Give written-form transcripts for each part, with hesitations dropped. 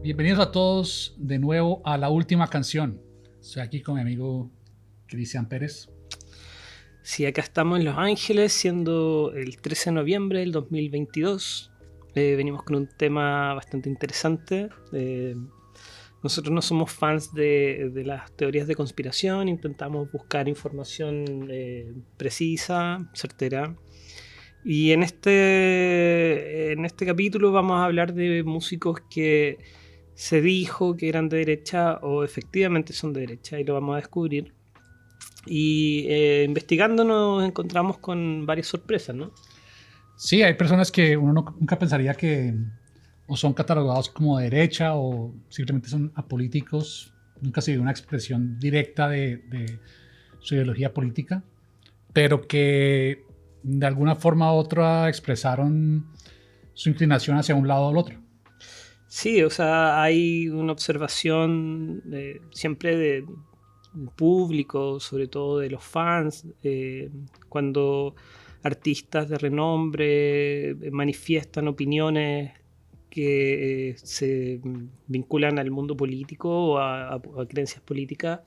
Bienvenidos a todos de nuevo a la última canción. Estoy aquí con mi amigo Cristian Pérez. Sí, acá estamos en Los Ángeles, siendo el 13 de noviembre del 2022. Venimos con un tema bastante interesante. Nosotros no somos fans de las teorías de conspiración, intentamos buscar información precisa, certera. Y en este capítulo vamos a hablar de músicos que se dijo que eran de derecha o efectivamente son de derecha, y lo vamos a descubrir. Y investigando nos encontramos con varias sorpresas, ¿no? Sí, hay personas que uno nunca pensaría que o son catalogados como de derecha o simplemente son apolíticos. Nunca se vio una expresión directa de su ideología política, pero que de alguna forma u otra expresaron su inclinación hacia un lado o el otro. Sí, o sea, hay una observación siempre de público, sobre todo de los fans, cuando artistas de renombre manifiestan opiniones que se vinculan al mundo político o a creencias políticas,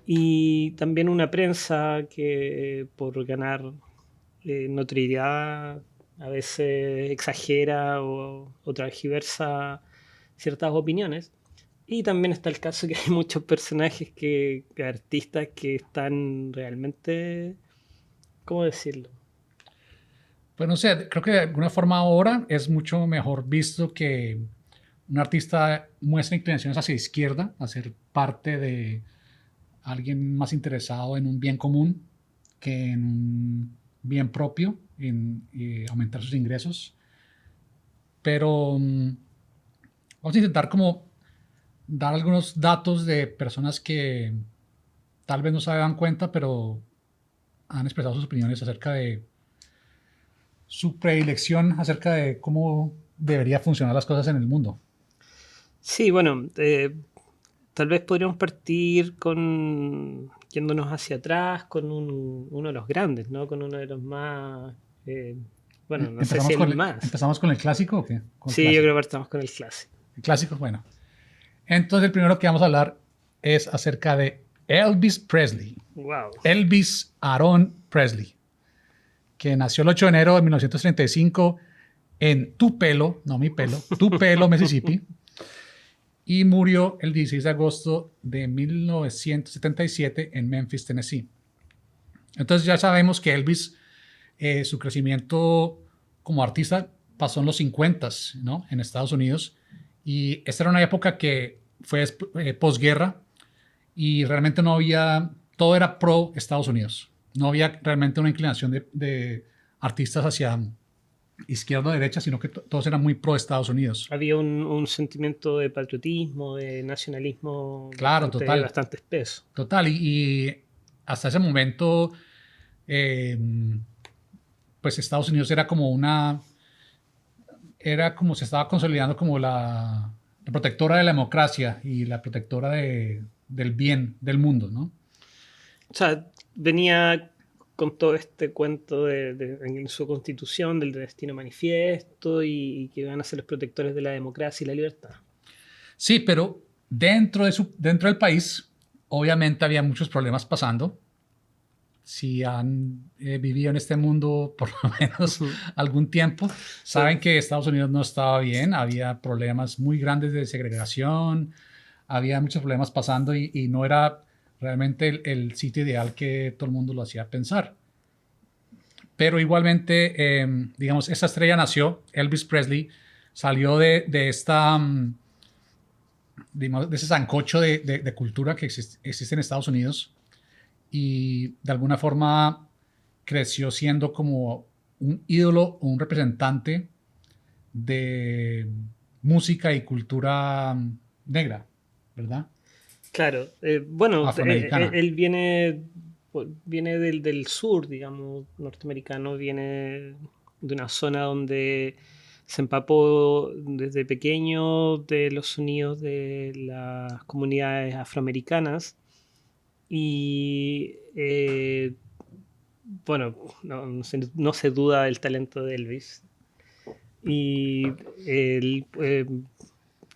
y también una prensa que por ganar notoriedad a veces exagera o transgiversa ciertas opiniones. Y también está el caso que hay muchos personajes artistas que están realmente, ¿cómo decirlo? Pues no sé, creo que de alguna forma ahora es mucho mejor visto que un artista muestra inclinaciones hacia la izquierda, a ser parte de alguien más interesado en un bien común que en un bien propio, en aumentar sus ingresos. Pero vamos a intentar como dar algunos datos de personas que tal vez no se dan cuenta, pero han expresado sus opiniones acerca de su predilección, acerca de cómo debería funcionar las cosas en el mundo. Sí, bueno, tal vez podríamos partir con yéndonos hacia atrás con uno de los grandes, ¿no? Con uno de los más, eh, bueno, no sé si el más. Empezamos con el clásico o qué? Con el Sí, yo clásico. creo que partamos con el clásico. El clásico, bueno. Entonces el primero que vamos a hablar es acerca de Elvis Presley. Wow. Elvis Aaron Presley, que nació el 8 de enero de 1935 en Tupelo, no mi pelo, Tupelo, Mississippi, y murió el 16 de agosto de 1977 en Memphis, Tennessee. Entonces ya sabemos que Elvis, su crecimiento como artista pasó en los 50, ¿no? En Estados Unidos, y esta era una época que fue posguerra y realmente no había, todo era pro Estados Unidos. No había realmente una inclinación de artistas hacia izquierda o derecha, sino que todos eran muy pro Estados Unidos. Había un sentimiento de patriotismo, de nacionalismo Claro, total, bastante espeso. total. Y hasta ese momento, eh, pues Estados Unidos era como una, era como se estaba consolidando como la protectora de la democracia y la protectora del bien del mundo, ¿no? O sea, venía con todo este cuento en su constitución del destino manifiesto y que iban a ser los protectores de la democracia y la libertad. Sí, pero dentro del país, obviamente había muchos problemas pasando. Si han vivido en este mundo por lo menos Ujú. algún tiempo, So, saben que Estados Unidos no estaba bien, había problemas muy grandes de segregación, había muchos problemas pasando y no era realmente el sitio ideal que todo el mundo lo hacía pensar. Pero igualmente, digamos, esta estrella nació, Elvis Presley, salió de esta, digamos, de ese sancocho de cultura que existe en Estados Unidos y de alguna forma creció siendo como un ídolo o un representante de música y cultura negra, ¿verdad? claro, bueno, Afroamericana. él viene del sur, digamos, norteamericano, viene de una zona donde se empapó desde pequeño de los sonidos de las comunidades afroamericanas y bueno, no se duda del talento de Elvis. Y él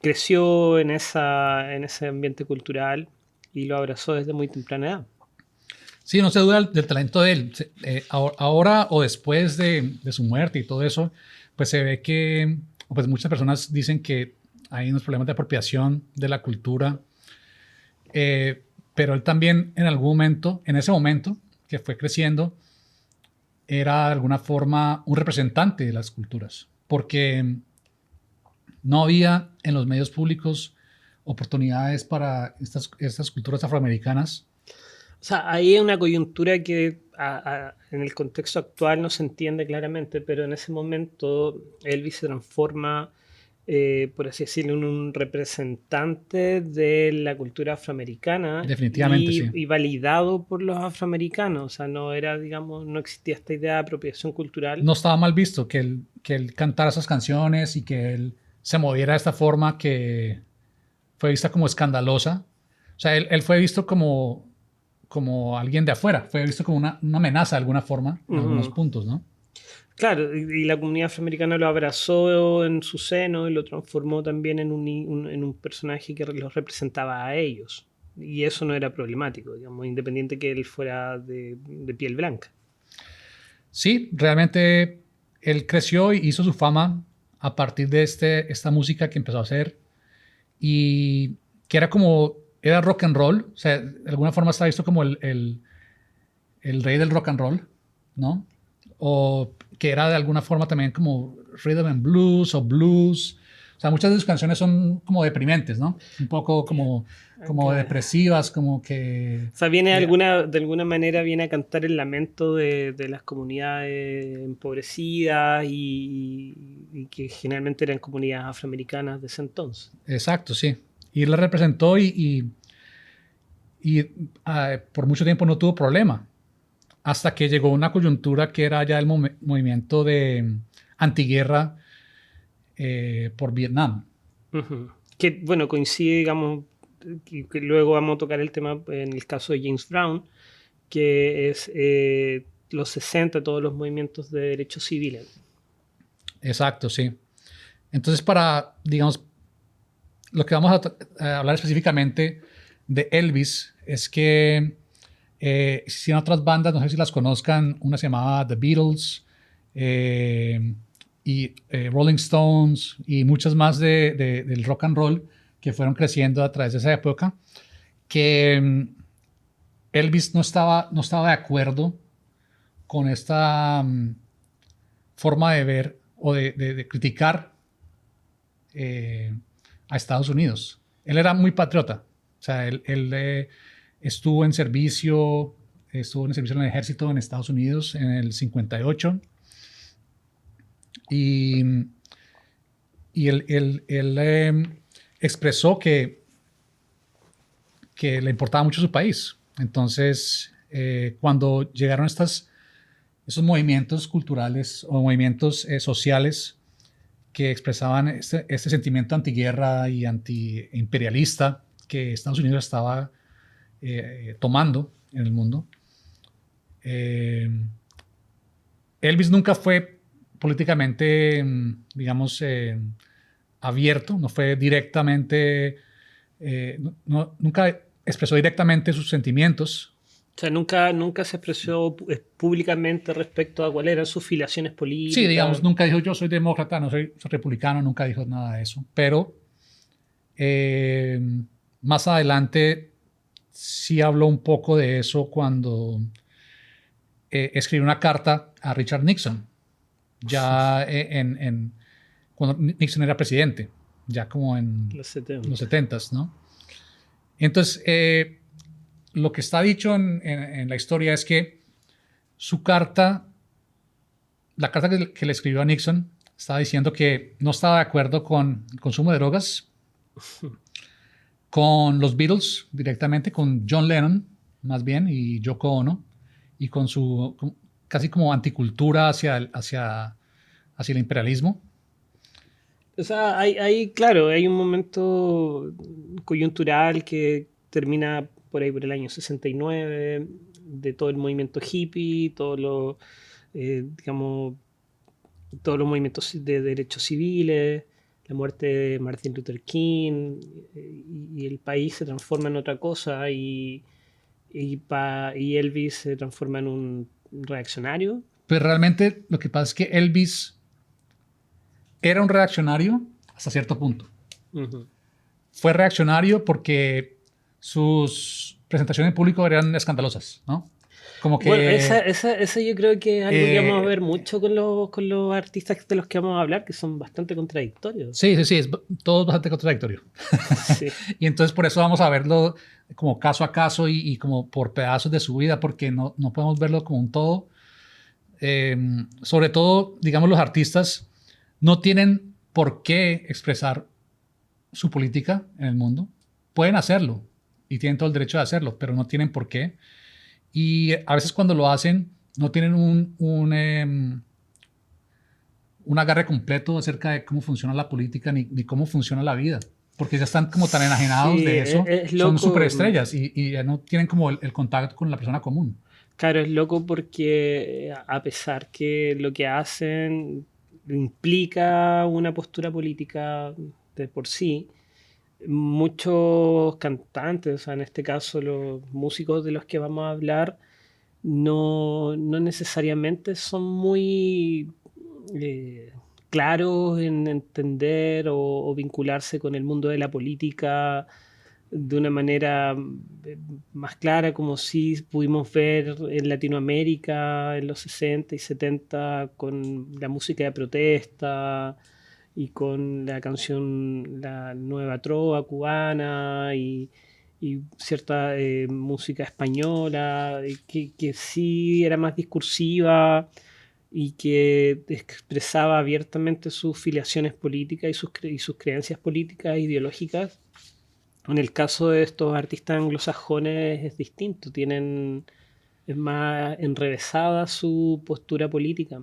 creció en ese ambiente cultural y lo abrazó desde muy temprana edad. Sí, no se duda del talento de él. Ahora o después de su muerte y todo eso, pues se ve que pues muchas personas dicen que hay unos problemas de apropiación de la cultura, pero él también en algún momento, en ese momento que fue creciendo, era de alguna forma un representante de las culturas, porque no había en los medios públicos oportunidades para estas culturas afroamericanas. O sea, ahí hay una coyuntura que en el contexto actual no se entiende claramente, pero en ese momento Elvis se transforma, por así decirlo, en un representante de la cultura afroamericana Definitivamente, sí. y validado por los afroamericanos. O sea, no era, digamos, no existía esta idea de apropiación cultural. No estaba mal visto que él cantara esas canciones y que él se moviera de esta forma que fue vista como escandalosa. O sea, él fue visto como alguien de afuera, fue visto como una amenaza de alguna forma en algunos puntos, ¿no? Claro, y la comunidad afroamericana lo abrazó en su seno y lo transformó también en un personaje que los representaba a ellos. Y eso no era problemático, digamos, independiente que él fuera de piel blanca. Sí, realmente él creció y hizo su fama a partir de esta música que empezó a hacer y que era rock and roll, o sea, de alguna forma está visto como el rey del rock and roll, ¿no? O que era de alguna forma también como rhythm and blues o blues. O sea, muchas de sus canciones son como deprimentes, ¿no? Un poco como Okay. depresivas, como que... O sea, viene de alguna manera viene a cantar el lamento de las comunidades empobrecidas y que generalmente eran comunidades afroamericanas de ese entonces. Exacto, sí. Y él la representó y por mucho tiempo no tuvo problema. Hasta que llegó una coyuntura que era ya el movimiento de antiguerra por Vietnam. Uh-huh. Que, bueno, coincide, digamos, que luego vamos a tocar el tema en el caso de James Brown, que es los 60, todos los movimientos de derechos civiles. Exacto, sí. Entonces, digamos, lo que vamos a hablar específicamente de Elvis es que existían otras bandas, no sé si las conozcan, una se llamaba The Beatles y Rolling Stones y muchas más del rock and roll que fueron creciendo a través de esa época, que Elvis no estaba de acuerdo con esta forma de ver o de criticar a Estados Unidos. Él era muy patriota. O sea, él estuvo en servicio en el ejército en Estados Unidos en el 58. Y él expresó que le importaba mucho su país. Entonces, cuando llegaron esos movimientos culturales o movimientos sociales que expresaban este sentimiento antiguerra y antiimperialista que Estados Unidos estaba tomando en el mundo, Elvis nunca fue políticamente, digamos, abierto, no fue directamente, nunca expresó directamente sus sentimientos. O sea, nunca se expresó públicamente respecto a cuáles eran sus filiaciones políticas. Sí, digamos, nunca dijo yo soy demócrata, no soy republicano, nunca dijo nada de eso. Pero más adelante sí habló un poco de eso cuando escribió una carta a Richard Nixon, ya cuando Nixon era presidente, ya como en los 70s, ¿no? Entonces, lo que está dicho en la historia es que la carta que le escribió a Nixon, estaba diciendo que no estaba de acuerdo con el consumo de drogas, con los Beatles directamente, con John Lennon más bien y Yoko Ono, y con su casi como anticultura hacia el imperialismo. O sea, claro, hay un momento coyuntural que termina por ahí por el año 69, de todo el movimiento hippie, digamos, todos los movimientos de derechos civiles, la muerte de Martin Luther King, y el país se transforma en otra cosa, y Elvis se transforma en un reaccionario. Pero realmente lo que pasa es que Elvis era un reaccionario hasta cierto punto. Uh-huh. Fue reaccionario porque sus presentaciones en público eran escandalosas, ¿no? Como que... Bueno, esa yo creo que es algo que vamos a ver mucho con los artistas de los que vamos a hablar, que son bastante contradictorios. Sí, todo bastante contradictorio. Sí. Y entonces por eso vamos a verlo como caso a caso y como por pedazos de su vida, porque no podemos verlo como un todo. Sobre todo, digamos, los artistas no tienen por qué expresar su política en el mundo. Pueden hacerlo y tienen todo el derecho de hacerlo, pero no tienen por qué. Y a veces cuando lo hacen, no tienen un agarre completo acerca de cómo funciona la política ni cómo funciona la vida. Porque ya están como tan enajenados Sí, de eso. es Son loco. superestrellas y ya no tienen como el contacto con la persona común. Claro, es loco porque a pesar que lo que hacen implica una postura política de por sí, muchos cantantes, o sea, en este caso los músicos de los que vamos a hablar, no necesariamente son muy claros en entender o vincularse con el mundo de la política de una manera más clara, como si pudimos ver en Latinoamérica en los 60 y 70 con la música de protesta y con la canción La Nueva Trova cubana y cierta música española que sí era más discursiva y que expresaba abiertamente sus filiaciones políticas y sus creencias políticas e ideológicas. En el caso de estos artistas anglosajones es distinto, es más enrevesada su postura política.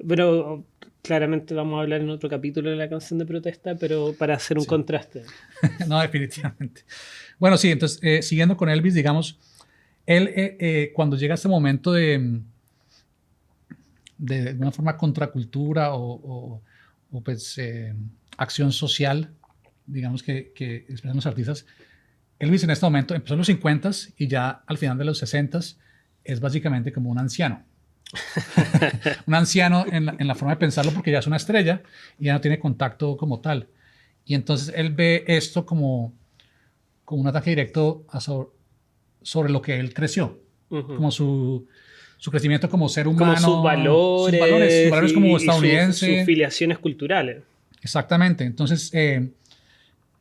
Pero claramente vamos a hablar en otro capítulo de la canción de protesta, pero para hacer un contraste. No, definitivamente. Bueno, sí, entonces, siguiendo con Elvis, digamos, él cuando llega a este momento de una forma contracultura o pues acción social, digamos que expresan los artistas, Elvis en este momento empezó en los 50s y ya al final de los 60s es básicamente como un anciano. Un anciano en la forma de pensarlo porque ya es una estrella y ya no tiene contacto como tal. Y entonces él ve esto como un ataque directo sobre lo que él creció, como su crecimiento como ser humano, como sus valores como estadounidense. Sus filiaciones culturales. Exactamente. Entonces,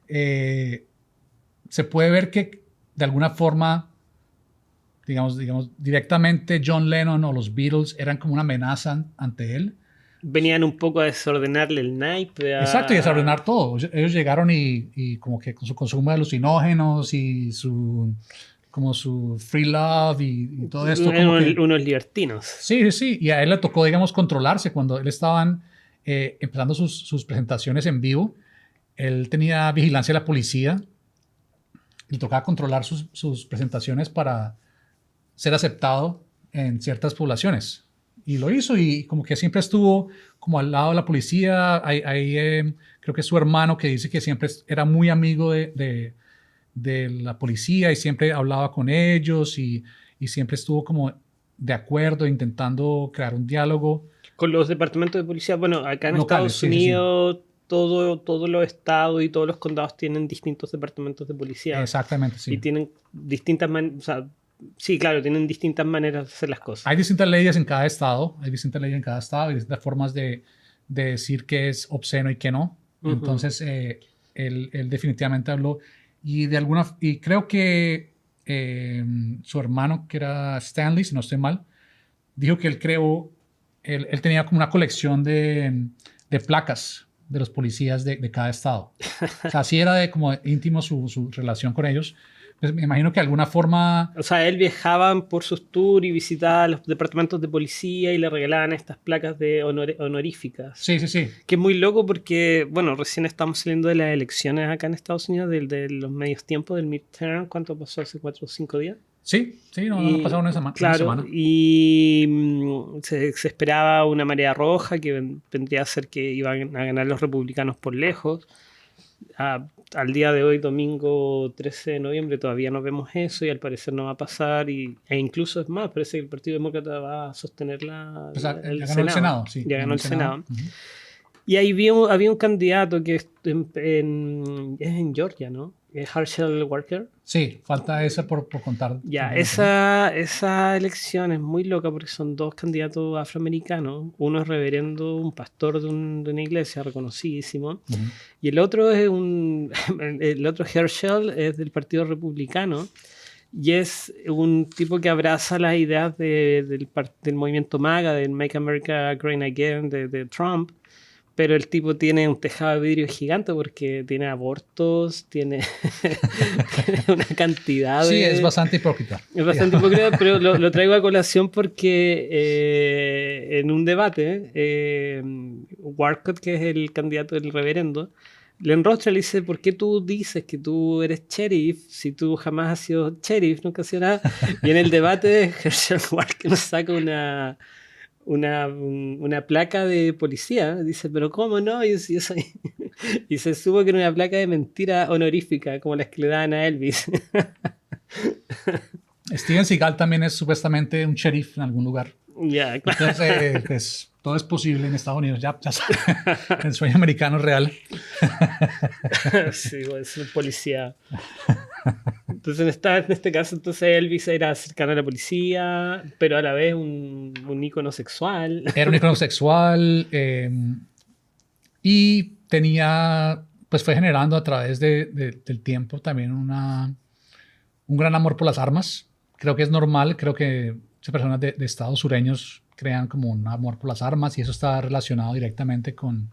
se puede ver que de alguna forma, digamos, directamente John Lennon o los Beatles eran como una amenaza ante él. Venían un poco a desordenarle el naipe. Exacto, y a desordenar todo. Ellos llegaron y como que con su consumo de alucinógenos y su free love y todo esto. Unos libertinos. Sí. Y a él le tocó, digamos, controlarse cuando él estaban empezando sus presentaciones en vivo. Él tenía vigilancia de la policía y tocaba controlar sus presentaciones para ser aceptado en ciertas poblaciones. Y lo hizo y como que siempre estuvo como al lado de la policía. Creo que es su hermano que dice que siempre era muy amigo de la policía y siempre hablaba con ellos y siempre estuvo como de acuerdo intentando crear un diálogo. Con los departamentos de policía, bueno, acá en locales, Estados Unidos... Sí. Todos los estados y todos los condados tienen distintos departamentos de policía. Exactamente, sí. Y tienen distintas maneras, o sea, sí, claro, tienen distintas maneras de hacer las cosas. Hay distintas leyes en cada estado, hay distintas formas de decir qué es obsceno y qué no. Uh-huh. Entonces, él definitivamente habló y creo que su hermano, que era Stanley, si no estoy mal, dijo que él tenía como una colección de placas de los policías de cada estado. O sea, así era como íntimo su relación con ellos. Pues me imagino que de alguna forma... O sea, él viajaba por sus tours y visitaba los departamentos de policía y le regalaban estas placas honoríficas. Sí. Que es muy loco porque, bueno, recién estamos saliendo de las elecciones acá en Estados Unidos, de los medios tiempos, del midterm. ¿Cuánto pasó? ¿Hace 4 o 5 días? Sí, no ha pasado una semana. Claro, y se esperaba una marea roja que vendría a ser que iban a ganar los republicanos por lejos. Al día de hoy, domingo 13 de noviembre, todavía no vemos eso y al parecer no va a pasar. E incluso es más, parece que el Partido Demócrata va a sostener Pues ya ganó el Senado, sí. Ya ganó el Senado. Uh-huh. Y ahí había un candidato que es en Georgia, ¿no? Es Herschel Walker. Sí, falta esa por contar. Ya, esa elección es muy loca porque son dos candidatos afroamericanos. Uno es reverendo, un pastor de una iglesia reconocidísimo. Uh-huh. Y el otro es el otro Herschel es del Partido Republicano. Y es un tipo que abraza las ideas del movimiento MAGA, del Make America Great Again, de Trump. Pero el tipo tiene un tejado de vidrio gigante porque tiene abortos, tiene una cantidad de... Sí, es bastante hipócrita. Es bastante hipócrita, pero lo traigo a colación porque en un debate, Walcott, que es el candidato del reverendo, le enrostra y le dice, ¿por qué tú dices que tú eres sheriff si tú jamás has sido sheriff, nunca has sido nada? Y en el debate, Herschel Walker saca una placa de policía. Dice, pero ¿cómo no? Y se supo que era una placa de mentira honorífica, como las que le daban a Elvis. Steven Seagal también es supuestamente un sheriff en algún lugar. Ya, claro. Entonces, pues, todo es posible en Estados Unidos. Ya el sueño americano es real. Sí, es un policía. Entonces, en este caso, entonces Elvis era cercano a la policía, pero a la vez un ícono sexual. Era un ícono sexual y tenía, pues fue generando a través del tiempo también un gran amor por las armas. Creo que es normal, creo que muchas personas de estados sureños crean como un amor por las armas y eso está relacionado directamente con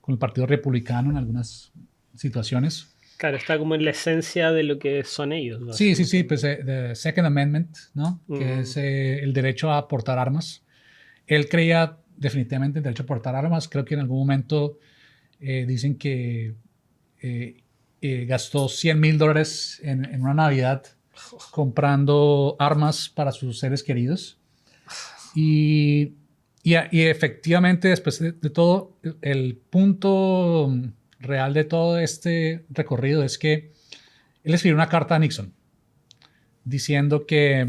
el Partido Republicano en algunas situaciones. Claro, está como en la esencia de lo que son ellos, ¿no? Sí, pues the Second Amendment, ¿no? Que es el derecho a portar armas. Él creía definitivamente en el derecho a portar armas. Creo que en algún momento dicen que gastó $100,000 en una Navidad comprando armas para sus seres queridos. Y efectivamente, después de todo, el punto real de todo este recorrido es que él escribió una carta a Nixon diciendo que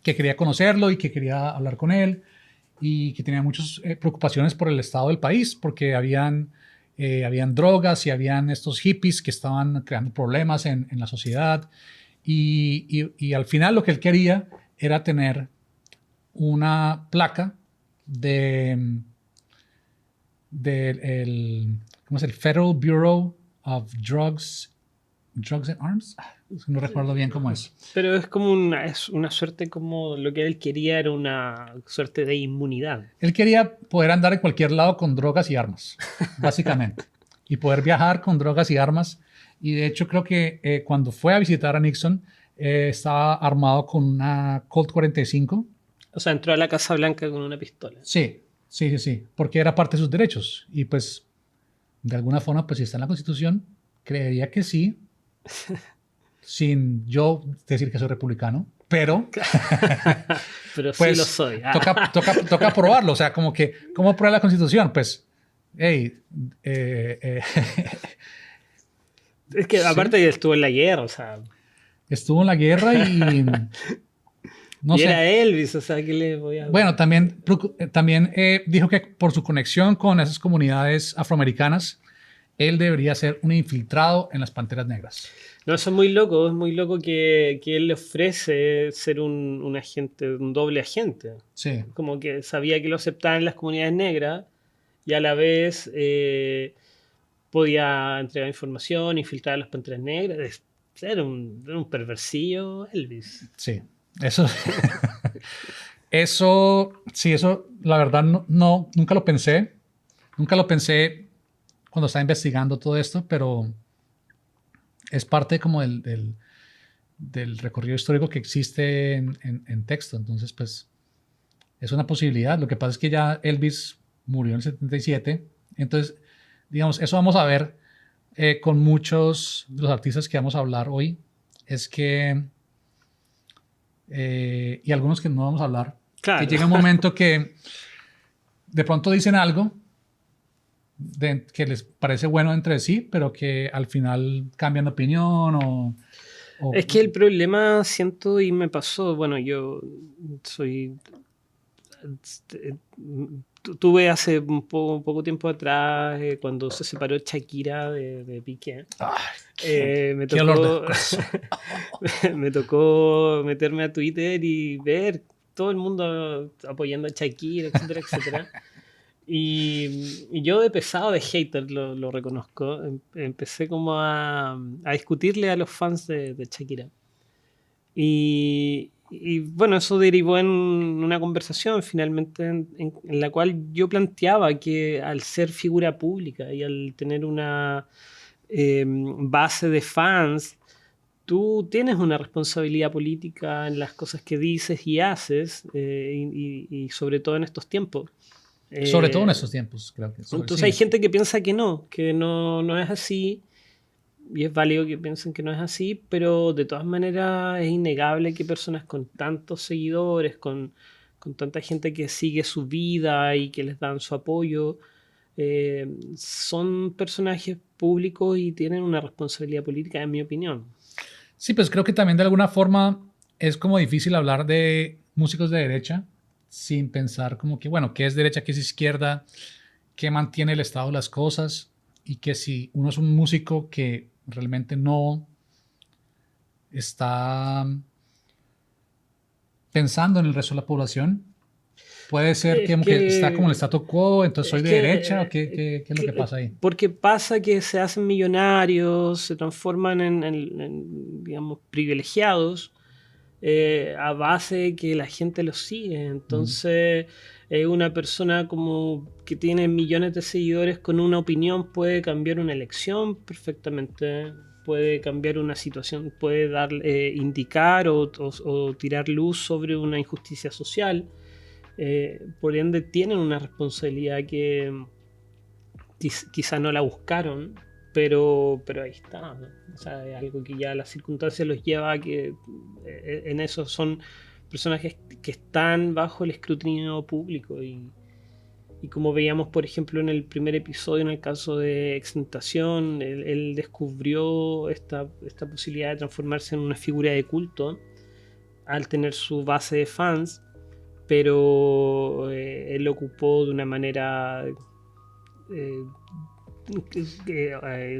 quería conocerlo y que quería hablar con él y que tenía muchas preocupaciones por el estado del país porque habían drogas y habían estos hippies que estaban creando problemas en la sociedad y al final lo que él quería era tener una placa ¿cómo es el Federal Bureau of Drugs and Arms? No recuerdo bien cómo es. Pero es como es una suerte, como lo que él quería era una suerte de inmunidad. Él quería poder andar en cualquier lado con drogas y armas, básicamente. Y poder viajar con drogas y armas. Y de hecho creo que cuando fue a visitar a Nixon, estaba armado con una Colt 45. O sea, entró a la Casa Blanca con una pistola. Sí. Porque era parte de sus derechos. Y pues, de alguna forma, pues si está en la Constitución, creería que sí. Sin yo decir que soy republicano. Pero pero pues, sí lo soy. Toca probarlo. O sea, como que, ¿cómo prueba la Constitución? Pues, hey... Es que aparte que estuvo en la guerra, o sea... Estuvo en la guerra y... No sé. Era Elvis, o sea, ¿qué le voy a...? Bueno, también dijo que por su conexión con esas comunidades afroamericanas, él debería ser un infiltrado en las Panteras Negras. No, eso es muy loco que él le ofrece ser un agente, un doble agente. Sí. Como que sabía que lo aceptaban en las comunidades negras y a la vez podía entregar información, infiltrar a las Panteras Negras. Era un perversillo Elvis. Sí. Eso, la verdad nunca lo pensé. Nunca lo pensé cuando estaba investigando todo esto, pero es parte como del recorrido histórico que existe en texto. Entonces, pues, es una posibilidad. Lo que pasa es que ya Elvis murió en el 77. Entonces, digamos, eso vamos a ver con muchos de los artistas que vamos a hablar hoy. Es que y algunos que no vamos a hablar. Claro. Que llega un momento que de pronto dicen algo que les parece bueno entre sí, pero que al final cambian de opinión Es que el problema, siento, y me pasó, bueno, yo soy... Tuve hace un poco tiempo atrás, cuando se separó Shakira de Piqué, Ay, me qué olor de tocó, corazón. me tocó meterme a Twitter y ver todo el mundo apoyando a Shakira, etcétera, etcétera. Y yo de pesado, de hater, lo reconozco, empecé como a discutirle a los fans de Shakira. Y bueno, eso derivó en una conversación finalmente en la cual yo planteaba que al ser figura pública y al tener una base de fans, tú tienes una responsabilidad política en las cosas que dices y haces, y sobre todo en estos tiempos. Sobre todo en estos tiempos, creo que. Entonces hay Sí. gente que piensa que no es así, y es válido que piensen que no es así, pero de todas maneras es innegable que personas con tantos seguidores, con tanta gente que sigue su vida y que les dan su apoyo, son personajes públicos y tienen una responsabilidad política, en mi opinión. Sí, pues creo que también de alguna forma es como difícil hablar de músicos de derecha sin pensar como que, bueno, qué es derecha, qué es izquierda, qué mantiene el estado de las cosas y que si uno es un músico que realmente no está pensando en el resto de la población, puede ser Es como que está como el que statu quo, entonces soy Es de derecha o que, qué es lo que pasa ahí. porque pasa que se hacen millonarios, se transforman digamos, privilegiados, a base de que la gente los sigue. Entonces, una persona como que tiene millones de seguidores con una opinión puede cambiar una elección perfectamente, puede cambiar una situación, puede indicar o tirar luz sobre una injusticia social. Por ende tienen una responsabilidad que quizá no la buscaron, pero ahí está, ¿no? O sea, es algo que ya las circunstancias los lleva a que en eso son personajes que están bajo el escrutinio público y como veíamos por ejemplo en el primer episodio, en el caso de Extentación, él descubrió esta posibilidad de transformarse en una figura de culto al tener su base de fans, pero él lo ocupó de una manera eh,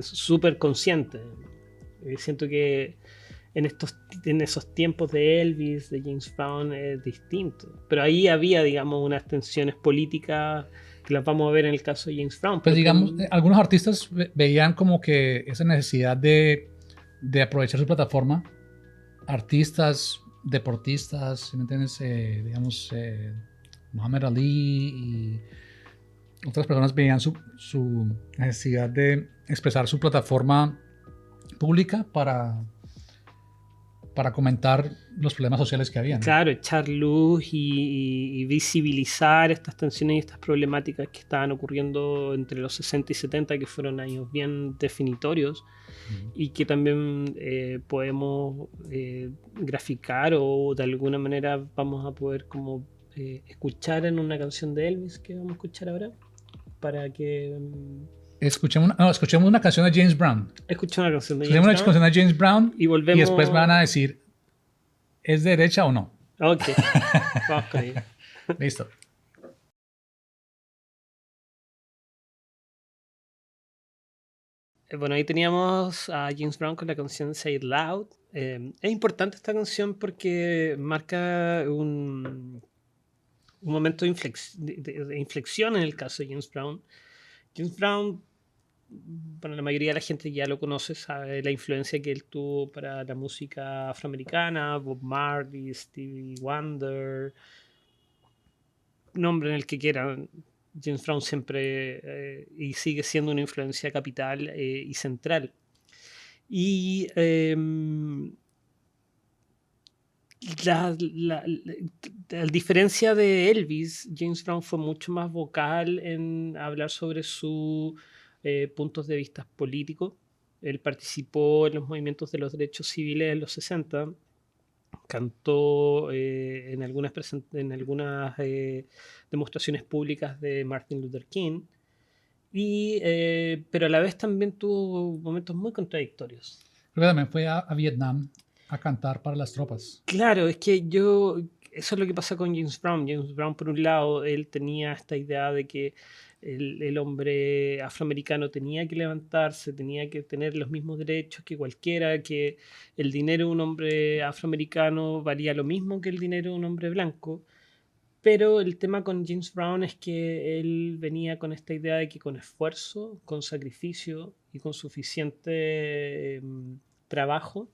súper consciente. Siento que en esos tiempos de Elvis, de James Brown, es distinto. Pero ahí había, digamos, unas tensiones políticas que las vamos a ver en el caso de James Brown. Pues digamos, algunos artistas veían como que esa necesidad de aprovechar su plataforma, artistas, deportistas, ¿sí me entiendes? Digamos, Muhammad Ali y otras personas veían su necesidad de expresar su plataforma pública para comentar los problemas sociales que había, ¿no? Claro, echar luz y visibilizar estas tensiones y estas problemáticas que estaban ocurriendo entre los 60 y 70, que fueron años bien definitorios, y que también podemos graficar o de alguna manera vamos a poder como escuchar en una canción de Elvis que vamos a escuchar ahora, para que... Escuchemos una canción de James Brown. Escuchemos una canción de Escuchemos una canción de James Brown y volvemos... y después van a decir, ¿es de derecha o no? Ok, vamos con ello. Listo. Bueno, ahí teníamos a James Brown con la canción Say It Loud. Es importante esta canción porque marca un momento de inflexión en el caso de James Brown. James Brown, bueno, la mayoría de la gente ya lo conoce, sabe la influencia que él tuvo para la música afroamericana, Bob Marley, Stevie Wonder, nombre en el que quieran. James Brown siempre y sigue siendo una influencia capital y central. Y a diferencia de Elvis, James Brown fue mucho más vocal en hablar sobre sus puntos de vista políticos. Él participó en los movimientos de los derechos civiles en los 60 cantó en algunas demostraciones públicas de Martin Luther King, pero a la vez también tuvo momentos muy contradictorios. Creo que también fue a Vietnam a cantar para las tropas. Claro, eso es lo que pasa con James Brown. James Brown, por un lado, él tenía esta idea de que el hombre afroamericano tenía que levantarse, tenía que tener los mismos derechos que cualquiera, que el dinero de un hombre afroamericano valía lo mismo que el dinero de un hombre blanco. Pero el tema con James Brown es que él venía con esta idea de que con esfuerzo, con sacrificio y con suficiente trabajo,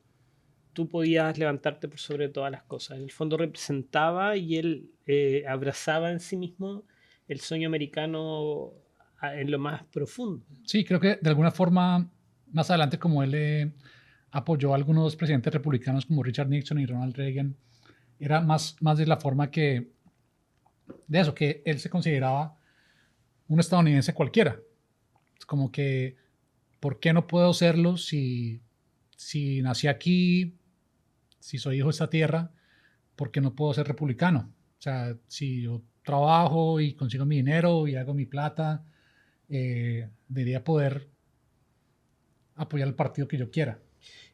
tú podías levantarte por sobre todas las cosas. En el fondo representaba y él abrazaba en sí mismo el sueño americano en lo más profundo. Sí, creo que de alguna forma, más adelante, como él apoyó a algunos presidentes republicanos como Richard Nixon y Ronald Reagan, era más de la forma que, de eso, que él se consideraba un estadounidense cualquiera. Es como que, ¿por qué no puedo serlo si nací aquí, si soy hijo de esta tierra? ¿Por qué no puedo ser republicano? O sea, si yo trabajo y consigo mi dinero y hago mi plata, debería poder apoyar el partido que yo quiera.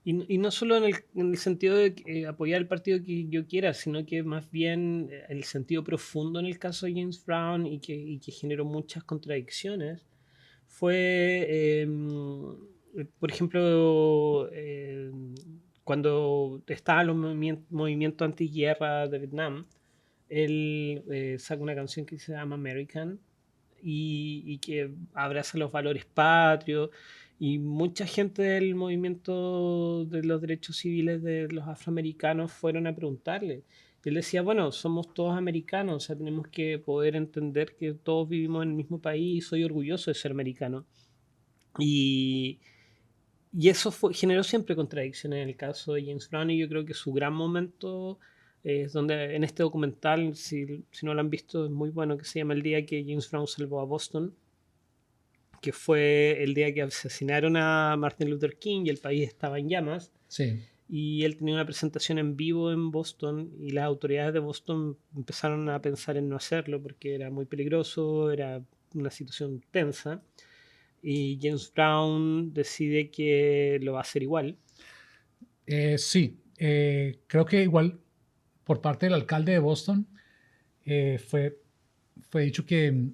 Y no solo en el sentido de apoyar el partido que yo quiera, sino que más bien el sentido profundo en el caso de James Brown y que generó muchas contradicciones fue, por ejemplo, cuando estaban los movimientos antiguerra de Vietnam, él saca una canción que se llama American y que abraza los valores patrios. Y mucha gente del movimiento de los derechos civiles de los afroamericanos fueron a preguntarle. Y él decía, bueno, somos todos americanos, o sea, tenemos que poder entender que todos vivimos en el mismo país y soy orgulloso de ser americano. Y, y eso generó siempre contradicciones en el caso de James Brown y yo creo que su gran momento es donde en este documental, si no lo han visto, es muy bueno, que se llama El día que James Brown salvó a Boston, que fue el día que asesinaron a Martin Luther King y el país estaba en llamas. Sí. Y él tenía una presentación en vivo en Boston y las autoridades de Boston empezaron a pensar en no hacerlo porque era muy peligroso, era una situación tensa. Y James Brown decide que lo va a hacer igual. Sí, creo que igual por parte del alcalde de Boston fue dicho que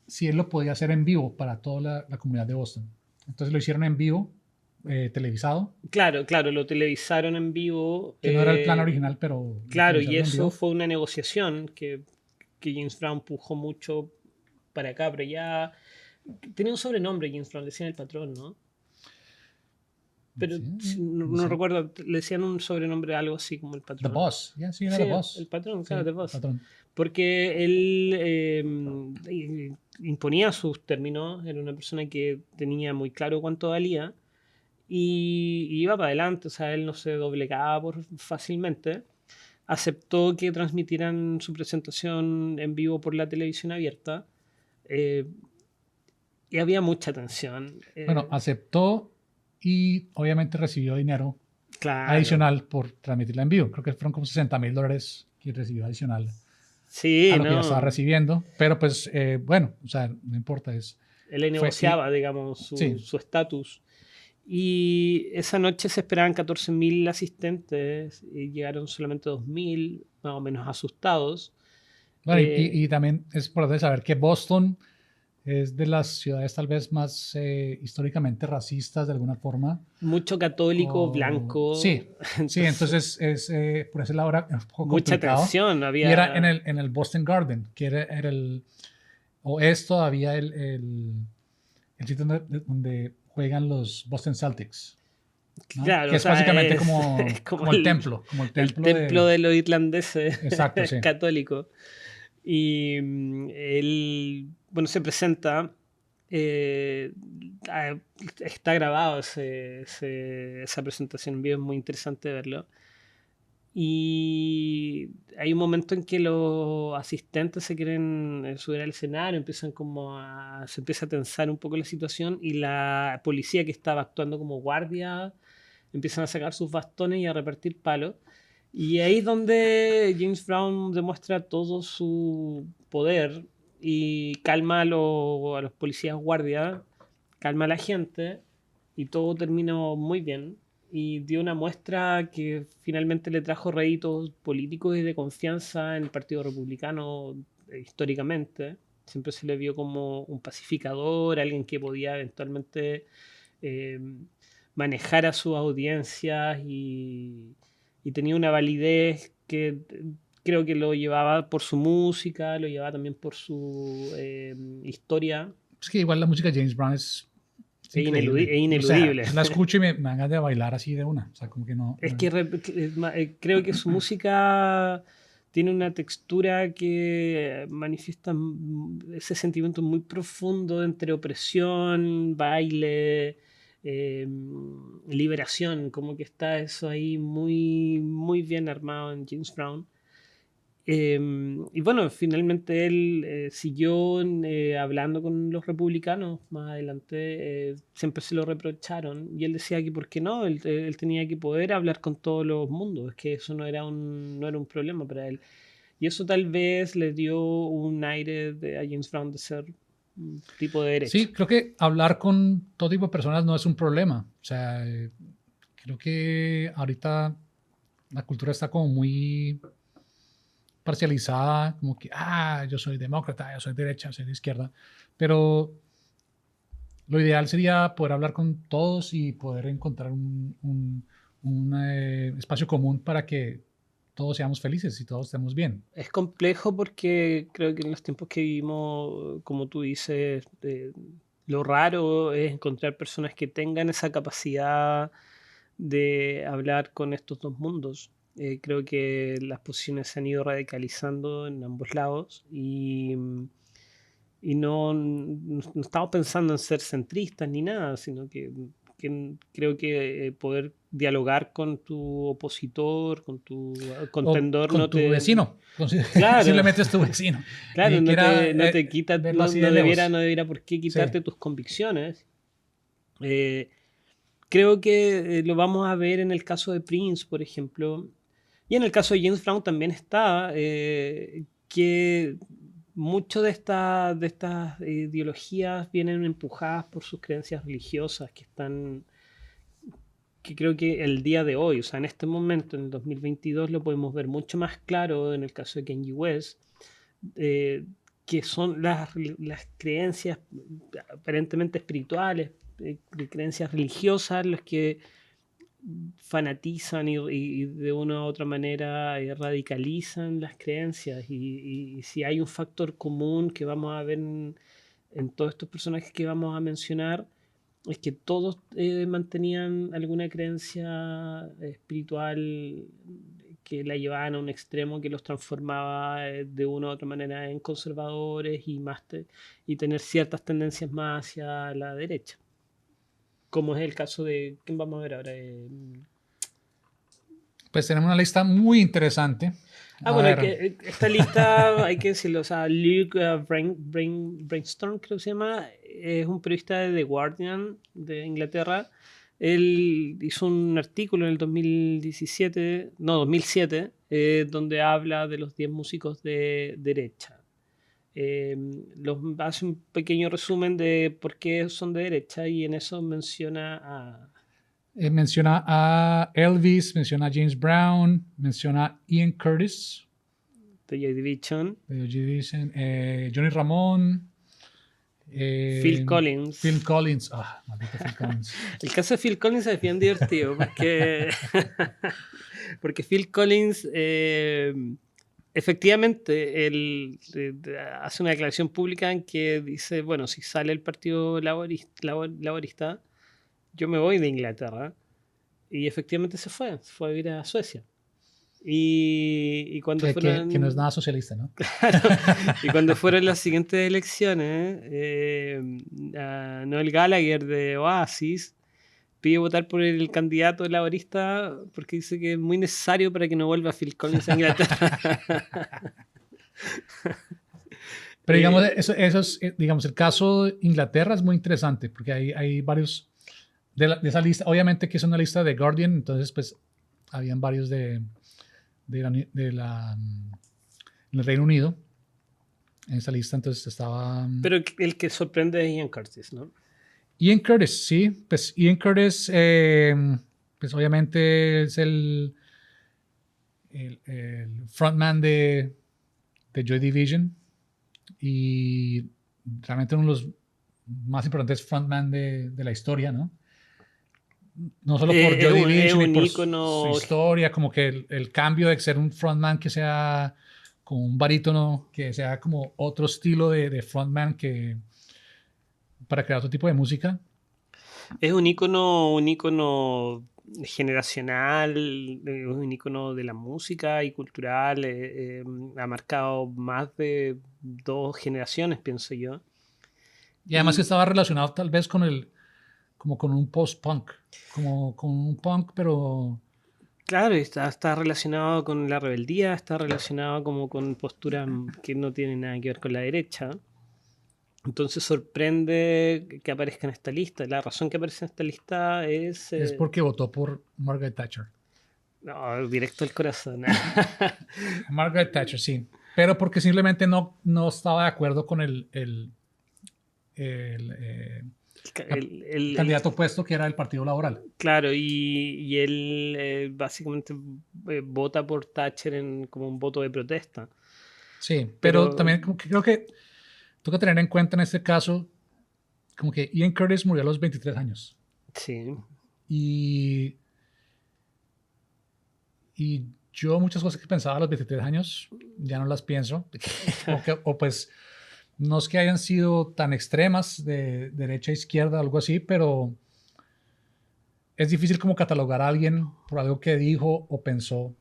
si él lo podía hacer en vivo para toda la comunidad de Boston. Entonces lo hicieron en vivo, televisado. Claro, lo televisaron en vivo. Que no era el plan original, pero... Claro, y eso fue una negociación que James Brown pujó mucho para acá, pero ya... Tenía un sobrenombre James Brown, le decían el patrón, ¿no? Pero sí, no recuerdo, le decían un sobrenombre algo así como el patrón. The Boss, sí, era The Boss. El patrón, claro, The Boss. Patrón. Porque él imponía sus términos, era una persona que tenía muy claro cuánto valía y iba para adelante, o sea, él no se doblegaba fácilmente. Aceptó que transmitieran su presentación en vivo por la televisión abierta y había mucha tensión. Bueno, aceptó y obviamente recibió dinero claro. adicional por transmitirla en vivo. Creo que fueron como $60,000 que recibió adicional sí, a lo que ya estaba recibiendo. Pero pues, bueno, o sea, no importa. Él negociaba, digamos, su estatus. Y esa noche se esperaban 14.000 asistentes y llegaron solamente 2.000, más o menos asustados. Bueno, y también es importante saber que Boston es de las ciudades tal vez más históricamente racistas de alguna forma. Mucho católico, blanco. Sí, entonces es por ese lado era un poco mucha complicado. tensión había. Y era en el Boston Garden, que era el... o es todavía el sitio donde juegan los Boston Celtics. ¿no? Claro, que es básicamente como el templo. Como el templo de los irlandeses. Exacto, sí. Católico. Y él, bueno, se presenta. Está grabado esa presentación en vivo, es muy interesante verlo. Y hay un momento en que los asistentes se quieren subir al escenario, se empieza a tensar un poco la situación y la policía que estaba actuando como guardia empiezan a sacar sus bastones y a repartir palos. Y ahí es donde James Brown demuestra todo su poder y calma a los policías guardias, calma a la gente y todo terminó muy bien. Y dio una muestra que finalmente le trajo réditos políticos y de confianza en el Partido Republicano históricamente. Siempre se le vio como un pacificador, alguien que podía eventualmente eh, manejar a sus audiencias y tenía una validez que creo que lo llevaba por su música, lo llevaba también por su historia. Es que igual la música de James Brown es increíble. Es O sea, ineludible. la escucho y me dan ganas de bailar así de una. O sea, como que no. Es que creo que su música tiene una textura que manifiesta ese sentimiento muy profundo entre opresión, baile, eh, liberación, como que está eso ahí muy, muy bien armado en James Brown. Y bueno, finalmente él siguió hablando con los republicanos más adelante, siempre se lo reprocharon y él decía que por qué no, él tenía que poder hablar con todos los mundos, es que eso no era un problema para él. Y eso tal vez le dio un aire a James Brown de ser un tipo de derecha. Sí, creo que hablar con todo tipo de personas no es un problema. O sea, creo que ahorita la cultura está como muy parcializada, como que, yo soy demócrata, yo soy derecha, yo soy de izquierda, pero lo ideal sería poder hablar con todos y poder encontrar un espacio común para que todos seamos felices y todos estemos bien. Es complejo porque creo que en los tiempos que vivimos, como tú dices, lo raro es encontrar personas que tengan esa capacidad de hablar con estos dos mundos. Creo que las posiciones se han ido radicalizando en ambos lados y no estamos pensando en ser centristas ni nada, sino que creo que poder dialogar con tu opositor, con tu contendor, o con no tu te... vecino. Claro. Simplemente es tu vecino. Claro, no te quita, no debiera por qué quitarte tus convicciones. Creo que lo vamos a ver en el caso de Prince, por ejemplo. Y en el caso de James Brown también está que muchas de estas ideologías vienen empujadas por sus creencias religiosas que creo que el día de hoy, o sea, en este momento, en el 2022, lo podemos ver mucho más claro en el caso de Kanye West, que son las creencias aparentemente espirituales, creencias religiosas, las que fanatizan y de una u otra manera radicalizan las creencias y si hay un factor común que vamos a ver en todos estos personajes que vamos a mencionar es que todos mantenían alguna creencia espiritual que la llevaban a un extremo que los transformaba de una u otra manera en conservadores y tener ciertas tendencias más hacia la derecha, como es el caso de... ¿Quién vamos a ver ahora? Pues tenemos una lista muy interesante. Esta lista, hay que decirlo, o sea, Luke Brainstorm, creo que se llama, es un periodista de The Guardian de Inglaterra. Él hizo un artículo en el 2007, donde habla de los 10 músicos de derecha. Hace un pequeño resumen de por qué son de derecha y en eso menciona a Elvis, menciona a James Brown, menciona a Ian Curtis, de Joy Division, Johnny Ramón, Phil Collins. Maldito Phil Collins. El caso de Phil Collins es bien divertido porque Phil Collins efectivamente él hace una declaración pública en que dice, bueno, si sale el Partido Laborista yo me voy de Inglaterra. Y efectivamente se fue a vivir a Suecia. Y cuando fueron... que no es nada socialista, ¿no? Y cuando fueron las siguientes elecciones, Noel Gallagher de Oasis pide votar por el candidato laborista porque dice que es muy necesario para que no vuelva Phil Collins a Inglaterra. Pero digamos, digamos, el caso de Inglaterra es muy interesante porque hay varios de esa lista. Obviamente que es una lista de Guardian, entonces pues habían varios de en el Reino Unido. En esa lista entonces estaba Pero el que sorprende es Ian Curtis, ¿no? Ian Curtis, sí. Pues Ian Curtis, pues obviamente es el frontman de Joy Division y realmente uno de los más importantes frontman de la historia, ¿no? No solo por Joy Division y por su ícono. historia, como que el cambio de ser un frontman que sea como un barítono, que sea como otro estilo de frontman que para crear otro tipo de música. Es un ícono generacional, un ícono de la música y cultural. Ha marcado más de 2 generaciones, pienso yo. Y además que estaba relacionado tal vez como con un post-punk, como con un punk, pero Claro, y está relacionado con la rebeldía, está relacionado como con posturas que no tienen nada que ver con la derecha. Entonces sorprende que aparezca en esta lista. La razón que aparece en esta lista es es porque votó por Margaret Thatcher. no, directo al corazón. Margaret Thatcher, sí. Pero porque simplemente no estaba de acuerdo con el candidato opuesto que era el Partido Laboral. Claro, y él básicamente vota por Thatcher como un voto de protesta. Sí, pero Pero también como que creo que tengo que tener en cuenta en este caso como que Ian Curtis murió a los 23 años. sí, Y, y yo muchas cosas que pensaba a los 23 años ya no las pienso. O pues no es que hayan sido tan extremas de derecha a izquierda, algo así, pero es difícil como catalogar a alguien por algo que dijo o pensó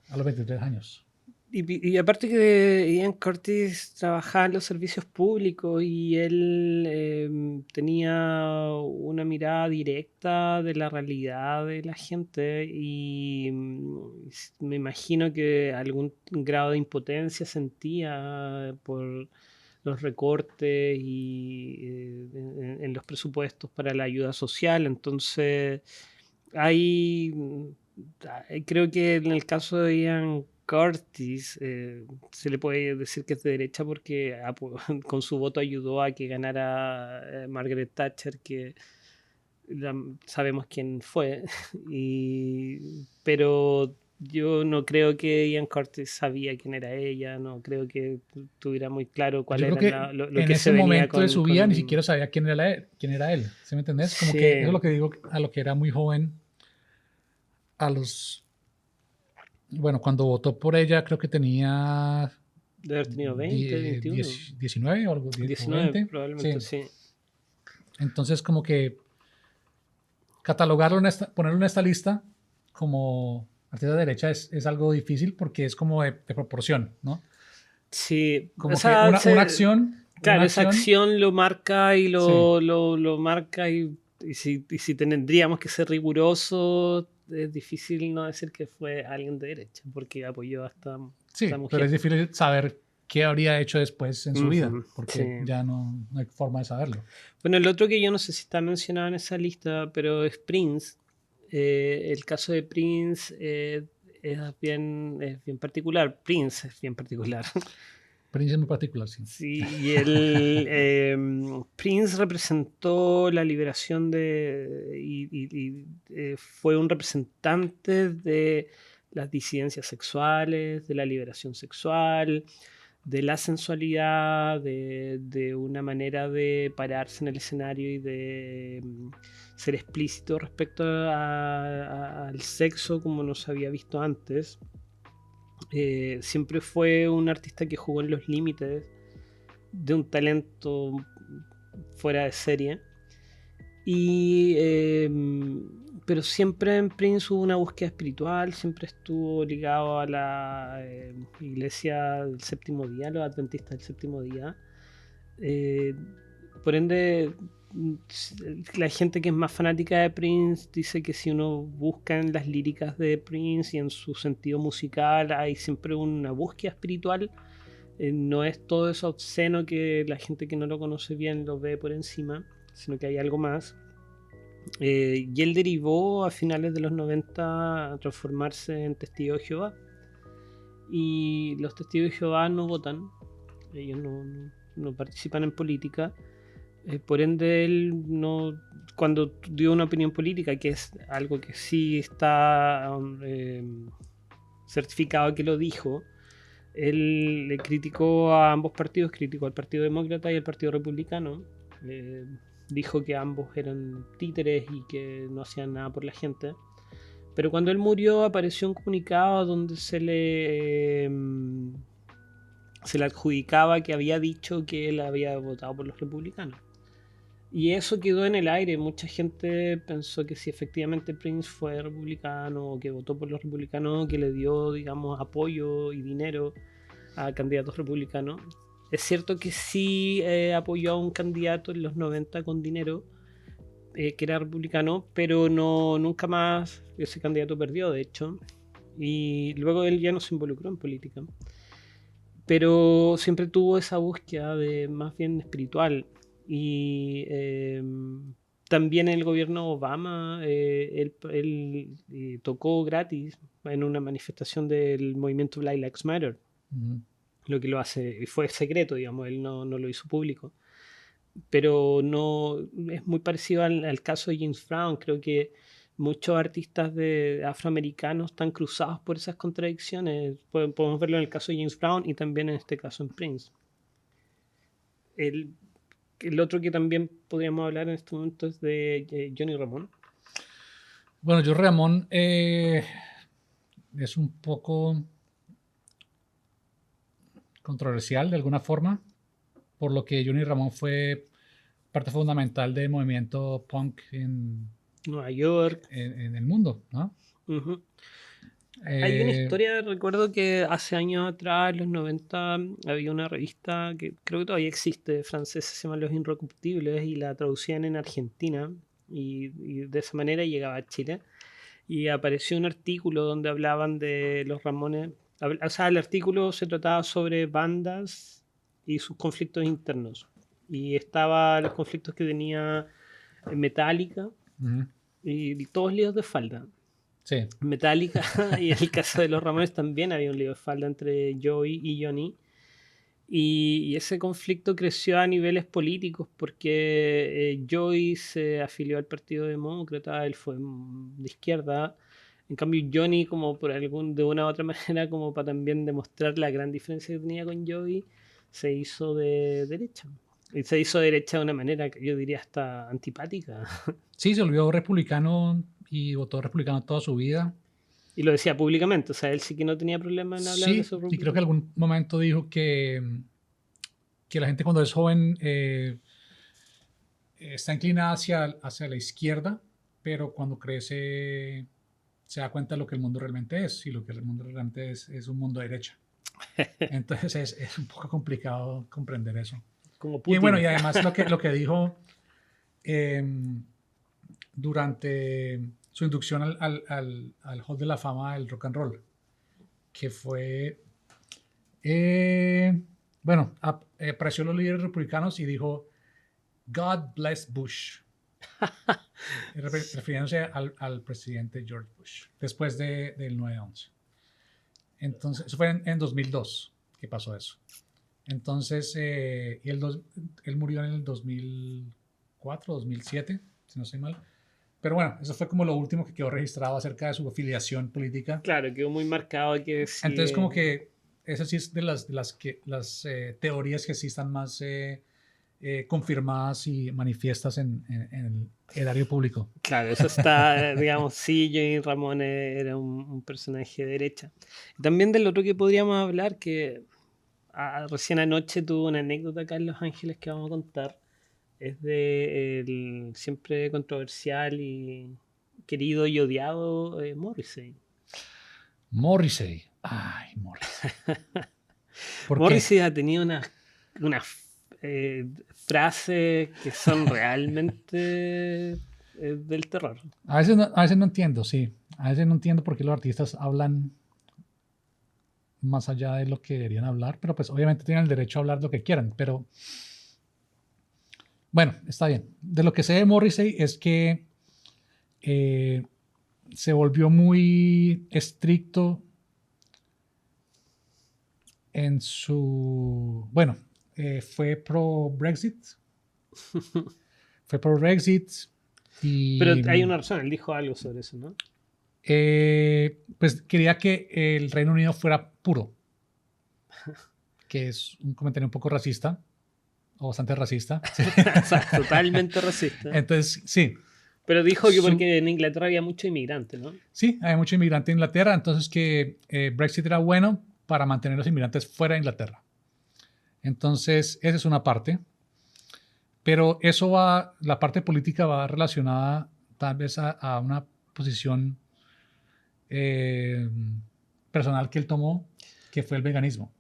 a los 23 años. y aparte que Ian Curtis trabajaba en los servicios públicos y él tenía una mirada directa de la realidad de la gente y me imagino que algún grado de impotencia sentía por los recortes y en los presupuestos para la ayuda social. Entonces, hay, creo que en el caso de Ian Curtis se le puede decir que es de derecha porque con su voto ayudó a que ganara Margaret Thatcher, que sabemos quién fue, pero yo no creo que Ian Curtis sabía quién era ella, no creo que tuviera muy claro Pues cuál yo creo era que lo en que se ese venía momento de su vida ni siquiera sabía quién era él. ¿Sí me entendés? Como que eso es lo Sí, que digo a lo que era muy joven. A los. Bueno, cuando votó por ella, creo que tenía de haber tenido 20, 21, 19 o, algo, o 19 20. probablemente, Sí. sí. Entonces, como que catalogarlo ponerlo en esta lista como artista de derecha es algo difícil porque es como de proporción, ¿no? Sí, o Como que sea, una claro, esa acción, acción lo marca y sí, lo marca y si tendríamos que ser rigurosos, es difícil no decir que fue alguien de derecha, porque apoyó a esta sí, pero es mujer. difícil saber qué habría hecho después en su vida, Ujú, porque sí. ya no hay forma de saberlo. Bueno, el otro que yo no sé si está mencionado en esa lista, pero es Prince. El caso de Prince es bien particular. Prince es bien particular. Experiencia muy particular, sí. Sí, y Prince representó la liberación fue un representante de las disidencias sexuales, de la liberación sexual, de la sensualidad, de una manera de pararse en el escenario y de ser explícito respecto al sexo como no se había visto antes. Siempre fue un artista que jugó en los límites de un talento fuera de serie. Pero siempre en Prince hubo una búsqueda espiritual, siempre estuvo ligado a la iglesia del séptimo día, los adventistas del séptimo día. Por ende, la gente que es más fanática de Prince dice que si uno busca en las líricas de Prince y en su sentido musical hay siempre una búsqueda espiritual. No es todo eso obsceno que la gente que no lo conoce bien lo ve por encima, sino que hay algo más. Y él derivó a finales de los 90 a transformarse en testigo de Jehová. Y los testigos de Jehová no votan, ellos no participan en política. Por ende, él no, cuando dio una opinión política, que es algo que sí está certificado que lo dijo, él le criticó a ambos partidos, criticó al Partido Demócrata y al Partido Republicano. Dijo que ambos eran títeres y que no hacían nada por la gente. Pero cuando él murió apareció un comunicado donde se le adjudicaba que había dicho que él había votado por los republicanos. Y eso quedó en el aire. Mucha gente pensó que si efectivamente Prince fue republicano o que votó por los republicanos, que le dio, digamos, apoyo y dinero a candidatos republicanos. Es cierto que sí apoyó a un candidato en los 90 con dinero, que era republicano, pero nunca más ese candidato perdió, de hecho. Y luego él ya no se involucró en política. Pero siempre tuvo esa búsqueda de más bien espiritual. Y también en el gobierno Obama él tocó gratis en una manifestación del movimiento Black Lives Matter. Lo que lo hace, fue secreto, digamos, él no lo hizo público. Pero no es muy parecido al caso de James Brown. Creo que muchos artistas afroamericanos están cruzados por esas contradicciones. Podemos verlo en el caso de James Brown y también en este caso en Prince. El otro que también podríamos hablar en este momento es de Johnny Ramón. Bueno, Johnny Ramón es un poco controversial de alguna forma, por lo que Johnny Ramón fue parte fundamental del movimiento punk en Nueva York, en el mundo, ¿no? Uh-huh. Hay una historia, recuerdo que hace años atrás, en los 90, había una revista que creo que todavía existe, francesa, se llama Los Inrecuptibles, y la traducían en Argentina, y de esa manera llegaba a Chile. Y apareció un artículo donde hablaban de los Ramones. O sea, el artículo se trataba sobre bandas y sus conflictos internos. Y estaban los conflictos que tenía Metallica, uh-huh, y todos líos de falda. Sí. Metallica, y en el caso de los Ramones también había un lío de falda entre Joey y Johnny. Y ese conflicto creció a niveles políticos porque Joey se afilió al Partido Demócrata, él fue de izquierda. En cambio Johnny, como de una u otra manera, como para también demostrar la gran diferencia que tenía con Joey, se hizo de derecha. Y se hizo de derecha de una manera que yo diría hasta antipática. Sí, se volvió republicano y votó republicano toda su vida. Y lo decía públicamente, o sea, él sí que no tenía problema en hablar de eso. Sí, y creo que en algún momento dijo que la gente cuando es joven está inclinada hacia la izquierda, pero cuando crece se da cuenta de lo que el mundo realmente es, y lo que el mundo realmente es un mundo de derecha. Entonces es un poco complicado comprender eso. Como Putin. Y bueno, y además lo que dijo durante su inducción al Hall de la Fama del Rock and Roll, que fue, bueno, apareció los líderes republicanos y dijo, God bless Bush, refiriéndose al presidente George Bush, después del 9/11. Entonces, eso fue en 2002 que pasó eso. Entonces, y él murió en el 2004, 2007, si no estoy mal. Pero bueno, eso fue como lo último que quedó registrado acerca de su afiliación política. Claro, quedó muy marcado que sí. Entonces, como que esa sí es de las teorías que sí están más confirmadas y manifiestas en el erario público. Claro, eso está, digamos, sí, Johnny Ramón era un personaje de derecha. También del otro que podríamos hablar, que recién anoche tuvo una anécdota acá en Los Ángeles que vamos a contar. Es de el siempre controversial y querido y odiado Morrissey. Morrissey. Ay, Morrissey. Morrissey ha tenido unas frases que son realmente del terror. A veces no entiendo, sí. A veces no entiendo por qué los artistas hablan más allá de lo que deberían hablar, pero pues obviamente tienen el derecho a hablar lo que quieran, pero bueno, está bien. De lo que sé de Morrissey es que se volvió muy estricto en su... Bueno, fue pro-Brexit. Fue pro-Brexit y... Pero hay una razón, él dijo algo sobre eso, ¿no? Pues quería que el Reino Unido fuera puro. Que es un comentario un poco racista. O bastante racista. Exacto, totalmente racista. Entonces, sí. Pero dijo que porque en Inglaterra había muchos inmigrantes, ¿no? Sí, hay mucho inmigrante en Inglaterra, entonces que Brexit era bueno para mantener los inmigrantes fuera de Inglaterra. Entonces, esa es una parte. Pero eso va, la parte política va relacionada tal vez a una posición personal que él tomó, que fue el veganismo.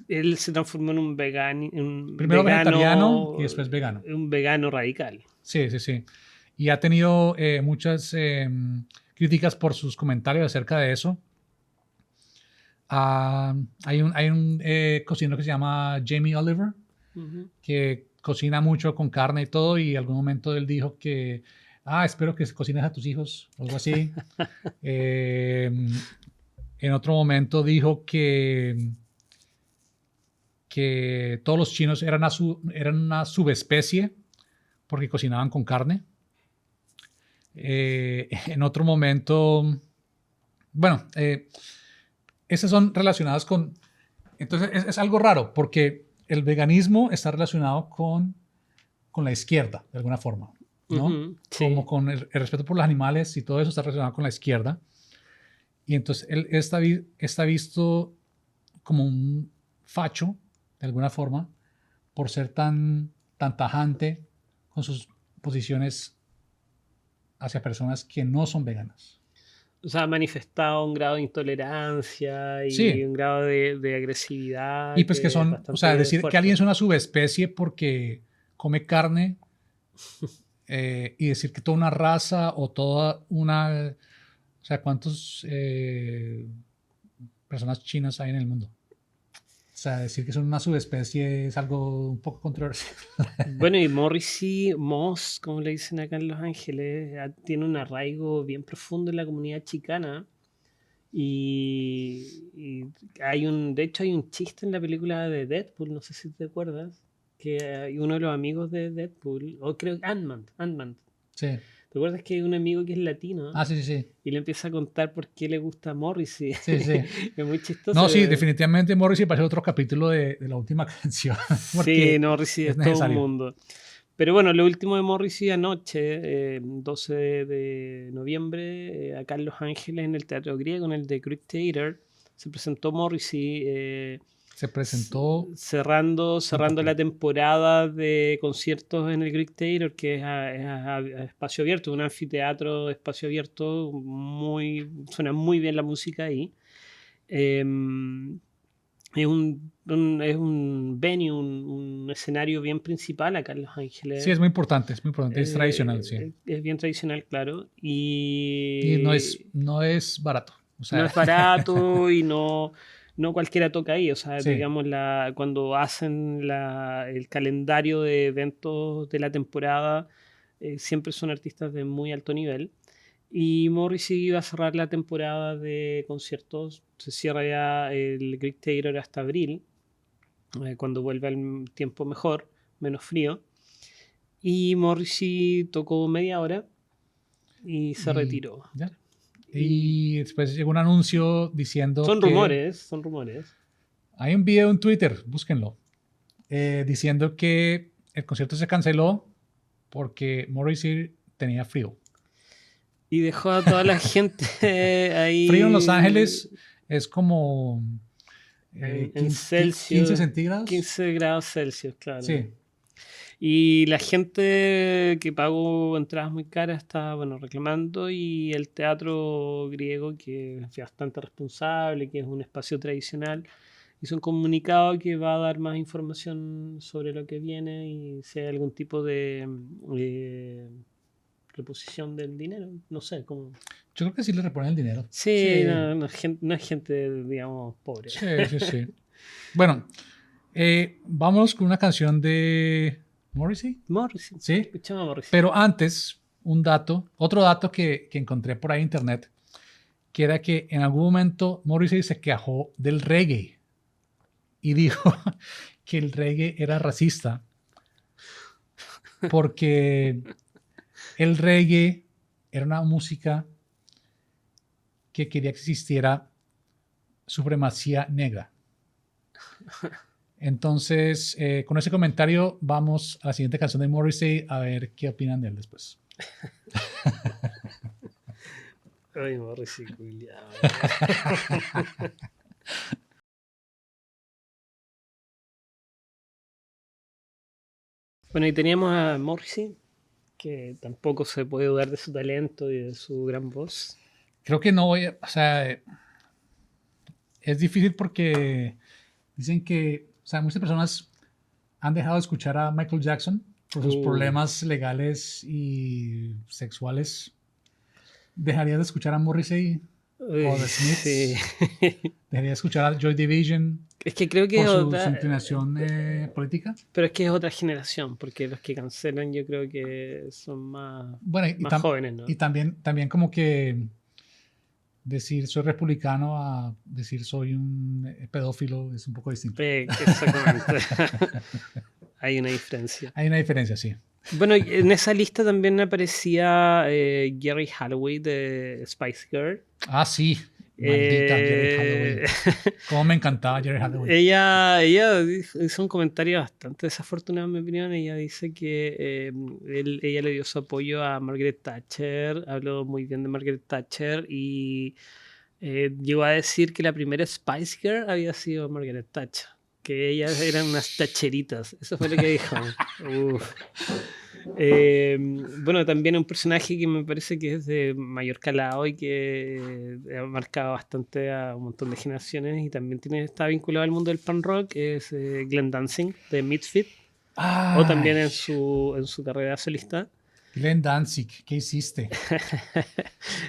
Él se transformó en un vegano. Primero vegetariano y después vegano. Un vegano radical. Sí, sí, sí. Y ha tenido muchas críticas por sus comentarios acerca de eso. Hay un cocinero que se llama Jamie Oliver, que cocina mucho con carne y todo, y en algún momento él dijo que, espero que cocines a tus hijos, algo así. En otro momento dijo que todos los chinos eran una subespecie porque cocinaban con carne. En otro momento, bueno, esas son relacionadas con... Entonces es algo raro porque el veganismo está relacionado con la izquierda, de alguna forma, ¿no? Sí. Como con el respeto por los animales y todo eso está relacionado con la izquierda. Y entonces él está visto como un facho, de alguna forma, por ser tan tajante con sus posiciones hacia personas que no son veganas. O sea, ha manifestado un grado de intolerancia y Sí. un grado de agresividad. Y pues que son, o sea, decir fuerte. Que alguien es una subespecie porque come carne y decir que toda una raza o toda una... O sea, ¿cuántas personas chinas hay en el mundo? O sea, decir que son una subespecie es algo un poco controversial. Bueno, y Moss, como le dicen acá en Los Ángeles, tiene un arraigo bien profundo en la comunidad chicana. Y de hecho hay un chiste en la película de Deadpool, no sé si te acuerdas, que hay uno de los amigos de Deadpool, o creo que Ant-Man. Sí. ¿Te acuerdas que hay un amigo que es latino? Sí. Y le empieza a contar por qué le gusta Morrissey. Sí. Es muy chistoso. No, sí, definitivamente Morrissey parece otro capítulo de la última canción. Sí, Morrissey es todo un mundo. Pero bueno, lo último de Morrissey anoche, 12 de noviembre, acá en Los Ángeles, en el Teatro Griego, en el The Greek Theater, se presentó Morrissey. Se presentó cerrando la temporada de conciertos en el Greek Theater, que es a espacio abierto, un anfiteatro de espacio abierto, suena muy bien la música ahí. Es un venue, un escenario bien principal acá en Los Ángeles. Sí, es muy importante, es tradicional, sí. Es bien tradicional, claro. Y no es barato. O sea, no es barato y no cualquiera toca ahí. O sea, sí. digamos, cuando hacen el calendario de eventos de la temporada, siempre son artistas de muy alto nivel. Y Morrissey iba a cerrar la temporada de conciertos. Se cierra ya el Greek Theater hasta abril, cuando vuelve al tiempo mejor, menos frío. Y Morrissey tocó media hora y se retiró. ¿Ya? Y después llegó un anuncio diciendo Son rumores. Hay un video en Twitter, búsquenlo, diciendo que el concierto se canceló porque Morrissey tenía frío. Y dejó a toda la gente ahí. Frío en Los Ángeles es como en Celsius, 15 centígrados. 15 grados Celsius, claro. Sí. Y la gente que pagó entradas muy caras está reclamando, y el teatro griego, que es bastante responsable, que es un espacio tradicional, hizo un comunicado que va a dar más información sobre lo que viene y si hay algún tipo de reposición del dinero, no sé cómo. Yo creo que sí le reponen el dinero. Sí. No es gente, digamos, pobre. Sí. Bueno, vámonos con una canción de Morrissey. Morrissey. Sí. Escuchamos a Morrissey. Pero antes, otro dato que encontré por ahí en internet, que era que en algún momento Morrissey se quejó del reggae y dijo que el reggae era racista porque el reggae era una música que quería que existiera supremacía negra. Entonces, con ese comentario vamos a la siguiente canción de Morrissey a ver qué opinan de él después. Ay, Morrissey, culiao. Bueno, y teníamos a Morrissey, que tampoco se puede dudar de su talento y de su gran voz. Creo que no voy a, o sea, es difícil porque dicen que, o sea, muchas personas han dejado de escuchar a Michael Jackson por sus problemas legales y sexuales. ¿Dejarías de escuchar a Morrissey o The Smiths? Sí. ¿Dejarías de escuchar a Joy Division Es que creo que por es su otra, inclinación política? pero es que es otra generación, porque los que cancelan yo creo que son más, Bueno, más jóvenes, ¿no? y también como que decir soy republicano a decir soy un pedófilo es un poco distinto. Exactamente. Hay una diferencia. Hay una diferencia, sí. Bueno, en esa lista también aparecía Geri Halliwell de Spice Girl. Ah, sí. Maldita Geri Halliwell. Cómo me encantaba Geri Halliwell. Ella hizo un comentario bastante desafortunado, en mi opinión. Ella dice que ella le dio su apoyo a Margaret Thatcher, habló muy bien de Margaret Thatcher y llegó a decir que la primera Spice Girl había sido Margaret Thatcher, que ellas eran unas tacheritas. Eso fue lo que dijo. Uf. Bueno, también un personaje que me parece que es de mayor calado y que ha marcado bastante a un montón de generaciones y también está vinculado al mundo del punk rock, es Glenn Danzig de Misfit, o también en su carrera solista. Glenn Danzig, ¿qué hiciste?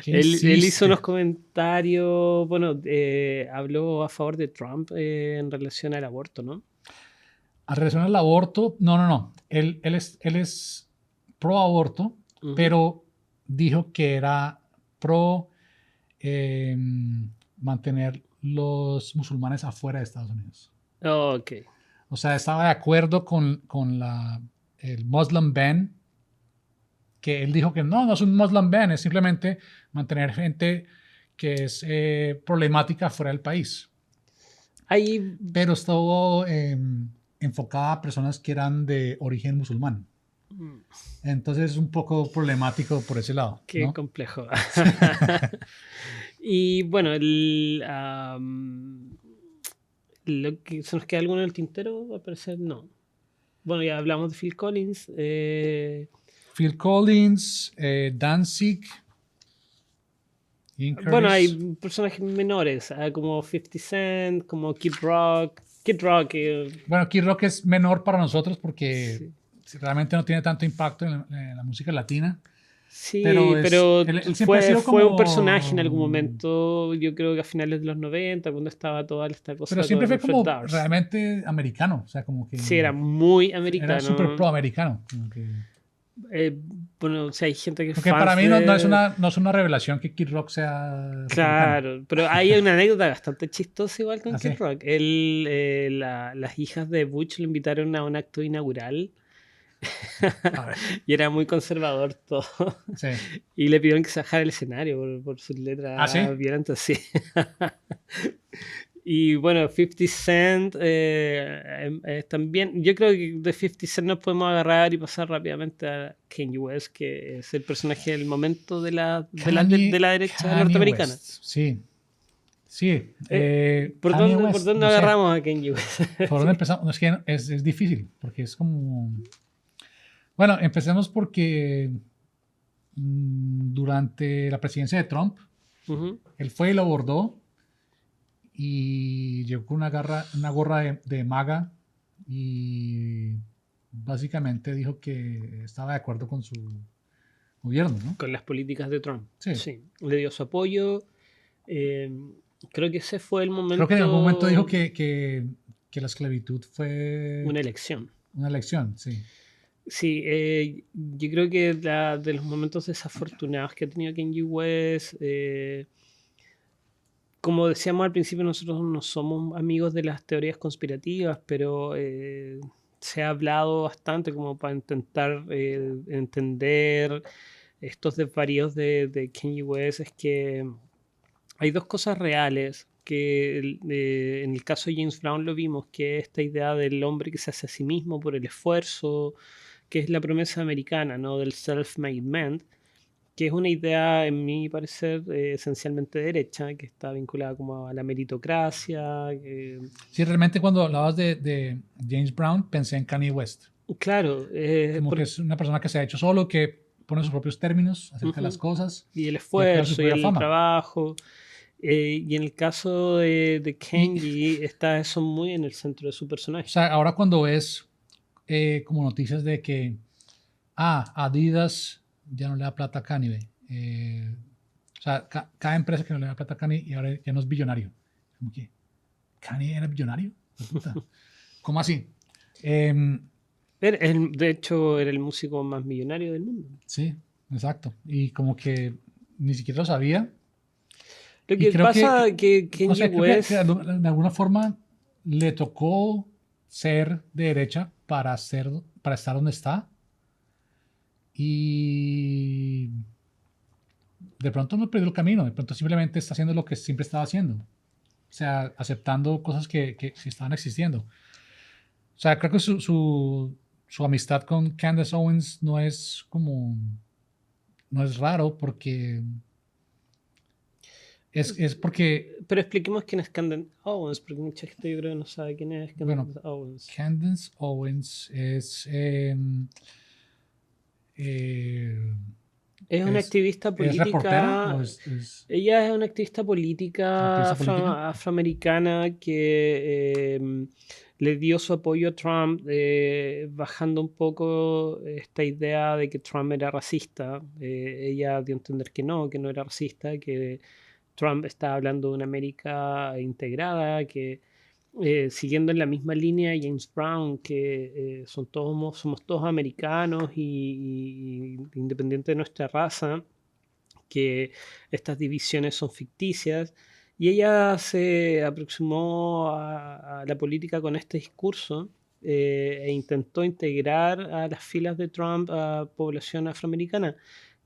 Él hizo unos comentarios, bueno, habló a favor de Trump en relación al aborto, ¿no? A relación al aborto, no. Él es pro aborto, pero dijo que era pro mantener los musulmanes afuera de Estados Unidos. Oh, ok. O sea, estaba de acuerdo con el Muslim ban, que él dijo que no es un Muslim ban, es simplemente mantener gente que es problemática fuera del país. Ahí... Pero estuvo enfocada a personas que eran de origen musulmán. Entonces es un poco problemático por ese lado. Qué ¿no? complejo. Y bueno, lo que se nos queda alguno en el tintero, al parecer no. Bueno, ya hablamos de Phil Collins. Phil Collins, Danzig. Bueno, hay personajes menores, como 50 Cent, como Kid Rock. Bueno, Kid Rock es menor para nosotros porque realmente no tiene tanto impacto en la música latina. Sí, pero él fue un personaje en algún momento, yo creo que a finales de los 90, cuando estaba toda esta cosa. Pero siempre fue como realmente americano, o sea, como que... Sí, era muy americano. Era súper pro-americano. Bueno, o sea, hay gente que... Porque para mí no es una revelación que Kid Rock sea... Claro, americano. Pero hay una anécdota bastante chistosa igual con Kid ¿sí? Rock. Las hijas de Butch lo invitaron a un acto inaugural. Y era muy conservador todo. Sí. Y le pidieron que se bajara el escenario por sus letras violentas. Sí. Y bueno, 50 Cent también. Yo creo que de 50 Cent nos podemos agarrar y pasar rápidamente a Kanye West, que es el personaje del momento de la derecha norteamericana. West. Sí. ¿Por dónde agarramos a Kanye West? ¿Por dónde empezamos? Es que es difícil, porque es como... Bueno, empecemos porque durante la presidencia de Trump, él fue y lo abordó y llegó con una gorra de MAGA y básicamente dijo que estaba de acuerdo con su gobierno, ¿no? Con las políticas de Trump. Sí. Le dio su apoyo. Creo que ese fue el momento... Creo que en algún momento dijo que la esclavitud fue... Una elección. Una elección, sí. Sí, yo creo que de los momentos desafortunados que ha tenido Kanye West, como decíamos al principio, nosotros no somos amigos de las teorías conspirativas, pero se ha hablado bastante como para intentar entender estos desvaríos de Kanye West. Es que hay dos cosas reales que en el caso de James Brown lo vimos, que es esta idea del hombre que se hace a sí mismo por el esfuerzo, que es la promesa americana, ¿no? Del self-made man, que es una idea, en mi parecer, esencialmente derecha, que está vinculada como a la meritocracia. Sí, realmente cuando hablabas de James Brown, pensé en Kanye West. Claro, Como que es una persona que se ha hecho solo, que pone sus propios términos acerca de las cosas y el y ha creado su esfuerzo y propia el fama. trabajo. Y en el caso de Y, Kenji, está eso muy en el centro de su o personaje. sea, ahora cuando ves como noticias de que, Adidas ya no le da plata a Kanye. O sea, cada empresa que no le da plata a Kanye y ahora ya no es billonario. Como que, ¿Kanye era billonario? ¡Hijo de puta! ¿Cómo así? Em, De hecho, era el músico más millonario del mundo. sí, exacto. Y como que ni siquiera lo sabía. Lo Y que creo pasa que no Kenji sé, creo que West, de alguna forma le tocó ser de derecha para estar donde está. Y de pronto no perdió el camino, de pronto simplemente está haciendo lo que siempre estaba haciendo. O sea, aceptando cosas que sí estaban existiendo. O sea, creo que su amistad con Candace Owens no es raro porque es porque, pero expliquemos quién es Candace Owens, porque mucha gente yo creo que no sabe quién es bueno, Candace Owens. Candace Owens eh, Es una activista es reportera política. o Ella es una activista política activista política. afroamericana que le dio su apoyo a Trump, bajando un poco esta idea de que Trump era racista. Ella dio a entender que no era racista, que Trump estaba hablando de una América integrada, que siguiendo en la misma línea James Brown, que somos todos americanos y independiente de nuestra raza, que estas divisiones son ficticias. Y ella se aproximó a la política con este discurso e intentó integrar a las filas de Trump a población afroamericana,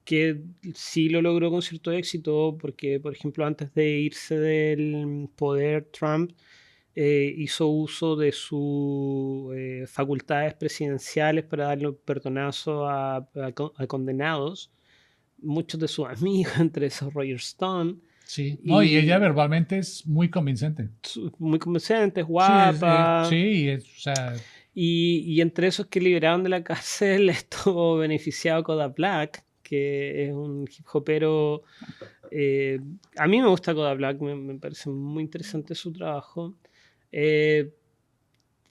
que sí lo logró con cierto éxito, porque, por ejemplo, antes de irse del poder, Trump hizo uso de sus facultades presidenciales para darle un perdonazo a condenados, muchos de sus amigos, entre esos Roger Stone, Sí, no, y ella y verbalmente es muy convincente. muy convincente, Sí, guapa, sí, o sea, y entre esos que liberaron de la cárcel estuvo beneficiado Kodak Black, que es un hip hopero. eh, a mí me gusta Kodak Black, me parece muy interesante su trabajo. Eh,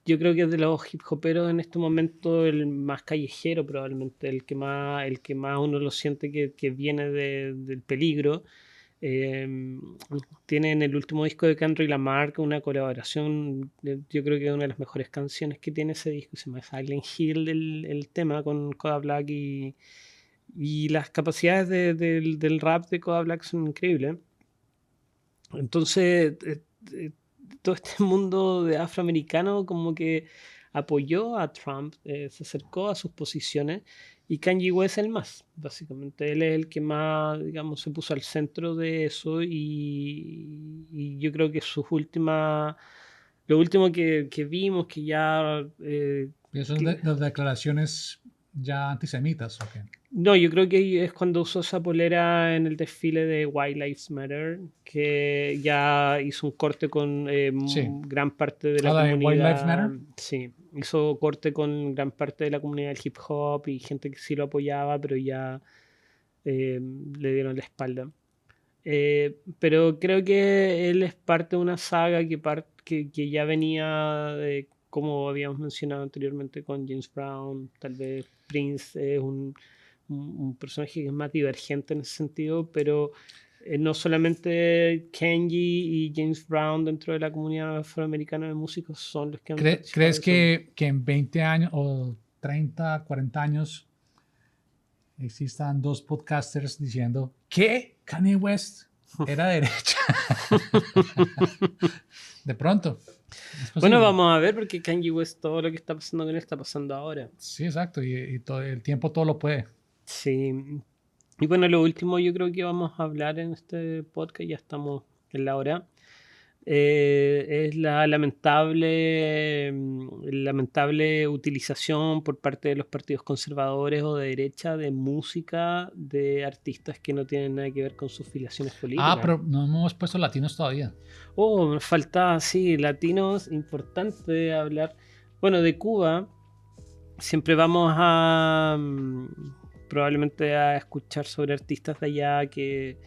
yo creo que es de los hip hoperos en este momento el más callejero, probablemente, el que más uno lo siente que viene del peligro. Eh, Tiene en el último disco de Kendrick Lamar una colaboración, yo creo que es una de las mejores canciones que tiene ese disco, se llama Silent Hill, el tema con Kodak Black, y las capacidades del rap de Kodak Black son increíbles. Entonces, eh, todo este mundo de afroamericano como que apoyó a Trump, se acercó a sus posiciones, y Kanye West es el más, básicamente. Él es el que más, digamos, se puso al centro de eso, y yo creo que lo último que vimos, que ya... eso es de declaraciones ya antisemitas, ¿o qué? no, yo creo que es cuando usó esa polera en el desfile de White Lives Matter, que ya hizo un corte con Sí. gran parte de la La de White Lives comunidad. Matter. Sí, hizo corte con gran parte de la comunidad del hip hop y gente que sí lo apoyaba, pero ya le dieron la espalda. Pero creo que él es parte de una saga que ya venía de, como habíamos mencionado anteriormente, con James Brown. Tal vez Prince es un personaje que es más divergente en ese sentido, pero no solamente Kenji y James Brown dentro de la comunidad afroamericana de músicos son los que han participado de ¿Crees eso. que en 20 años o 30, 40 años existan dos podcasters diciendo que Kanye West era derecha. De pronto. Bueno, vamos a ver, porque Kanye West, todo lo que está pasando con él está pasando ahora. Sí, exacto. Y todo, el tiempo todo lo puede. Sí. Y bueno, lo último yo creo que vamos a hablar en este podcast, ya estamos en la hora, es la lamentable utilización por parte de los partidos conservadores o de derecha de música de artistas que no tienen nada que ver con sus filiaciones políticas. Pero no hemos puesto latinos todavía. Oh, me faltaba, sí, latinos, importante hablar. Bueno, de Cuba, siempre vamos a probablemente a escuchar sobre artistas de allá que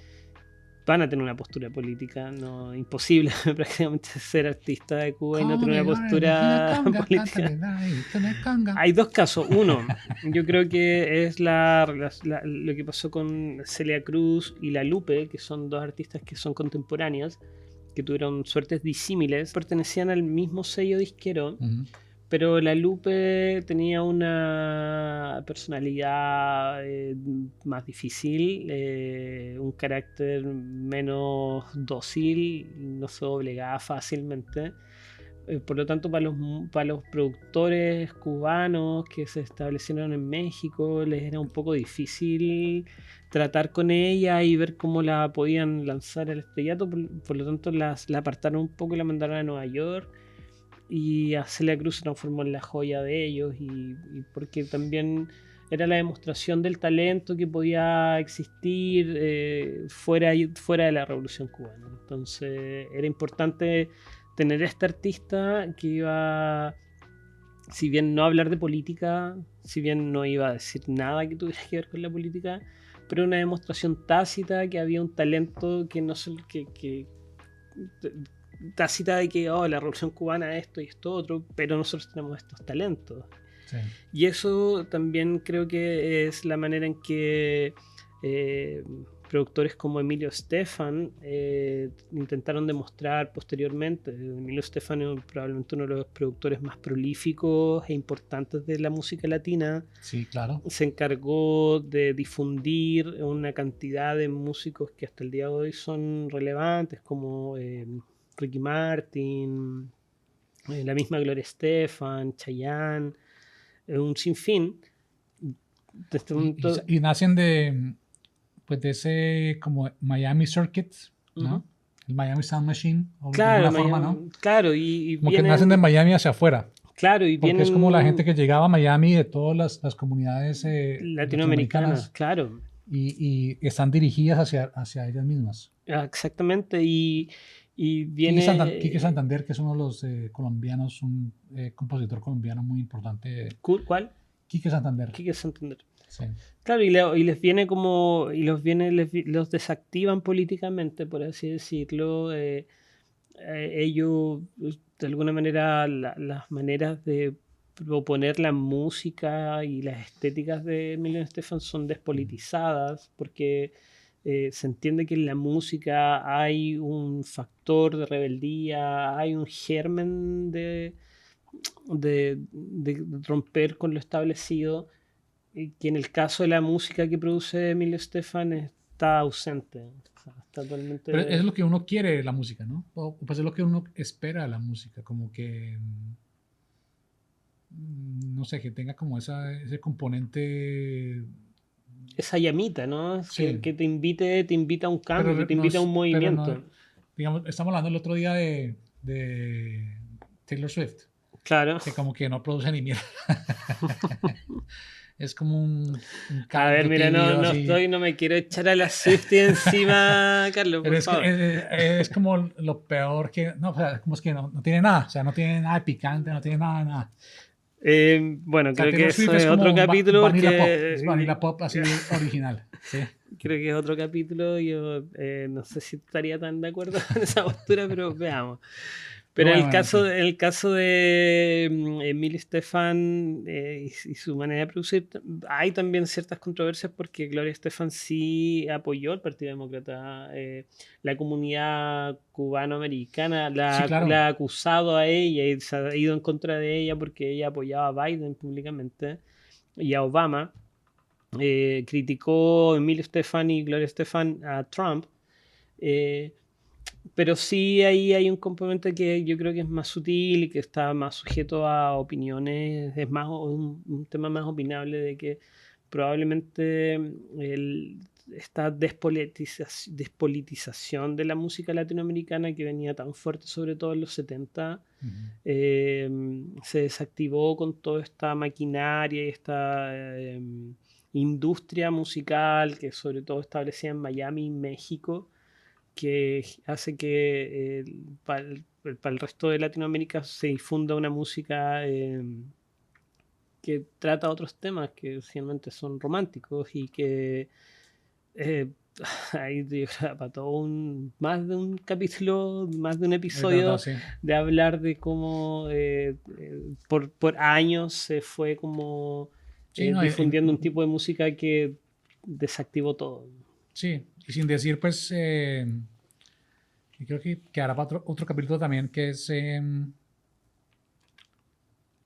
van a tener una postura política, no imposible prácticamente ser artista de Cuba y no tener una postura política. Hay dos casos. Uno, yo creo que es lo que pasó con Celia Cruz y La Lupe, que son dos artistas que son contemporáneas, que tuvieron suertes disímiles, pertenecían al mismo sello disquero. Pero La Lupe tenía una personalidad más difícil, un carácter menos dócil, no se doblegaba fácilmente. Por lo tanto, para los productores cubanos que se establecieron en México, les era un poco difícil tratar con ella y ver cómo la podían lanzar al estrellato. Por lo tanto, la apartaron un poco y la mandaron a Nueva York. Y a Celia Cruz se transformó en la joya de ellos y porque también era la demostración del talento que podía existir fuera de la Revolución Cubana. Entonces era importante tener esta artista que iba, si bien no hablar de política, si bien no iba a decir nada que tuviera que ver con la política, pero una demostración tácita que había un talento que no solo tácita de que la Revolución Cubana esto y esto otro, pero nosotros tenemos estos talentos. Sí. Y eso también creo que es la manera en que productores como Emilio Estefan intentaron demostrar posteriormente. Emilio Estefan es probablemente uno de los productores más prolíficos e importantes de la música latina. Sí, claro. Se encargó de difundir una cantidad de músicos que hasta el día de hoy son relevantes, como Ricky Martin, la misma Gloria Estefan, Chayanne, un sinfín. Y nacen de ese como Miami Circuit, ¿no? El Miami Sound Machine, claro, de alguna forma, ¿no? Claro, y como vienen, que nacen de Miami hacia afuera. Claro, y porque es como la gente que llegaba a Miami de todas las comunidades latinoamericanas, claro. Y están dirigidas hacia ellas mismas. Exactamente, y viene... Quique Santander, que es uno de los colombianos, un compositor colombiano muy importante. ¿Cuál? Quique Santander. Quique Santander. Sí. Claro, y les viene como... los desactivan políticamente, por así decirlo. Ellos, de alguna manera, las maneras de proponer la música y las estéticas de Emilio Estefan son despolitizadas, porque... se entiende que en la música hay un factor de rebeldía, hay un germen de romper con lo establecido, que en el caso de la música que produce Emilio Estefan está ausente. O sea, está totalmente... Pero es lo que uno quiere de la música, ¿no? O pues es lo que uno espera de la música, como que no sé, que tenga como ese componente... Esa llamita, ¿no? Sí. Que te invita a un cambio, que te invita a un movimiento. No, digamos, estamos hablando el otro día de Taylor Swift. Claro. Que como que no produce ni mierda. Es como un a ver, mira, no me quiero echar a la Swift encima, Carlos, por favor. Es como lo peor que... No, o sea, como es que no tiene nada. O sea, no tiene nada de picante, no tiene nada. Bueno, creo que eso es otro capítulo. Es Vanilla Pop así original. ¿Sí? Creo que es otro capítulo. Yo no sé si estaría tan de acuerdo con esa postura, pero veamos. Pero bueno, el caso de Emilio Estefan y su manera de producir, hay también ciertas controversias porque Gloria Estefan sí apoyó al Partido Demócrata. La comunidad cubanoamericana sí, la claro. ha acusado a ella y se ha ido en contra de ella porque ella apoyaba a Biden públicamente y a Obama. Criticó Emilio Estefan y Gloria Estefan a Trump. Eh, pero sí ahí hay un componente que yo creo que es más sutil y que está más sujeto a opiniones, es más un tema más opinable de que probablemente esta despolitización de la música latinoamericana que venía tan fuerte sobre todo en los 70 Ujú. se desactivó con toda esta maquinaria y esta industria musical que sobre todo establecida en Miami y México que hace que para el resto de Latinoamérica se difunda una música que trata otros temas que realmente son románticos y que eh, ahí para todo más de un capítulo, más de un Es verdad, episodio sí. de hablar de cómo por años se fue como Sí, no, difundiendo un tipo de música que desactivó todo. sí, y sin decir, pues, y creo que quedará para otro capítulo también, que es,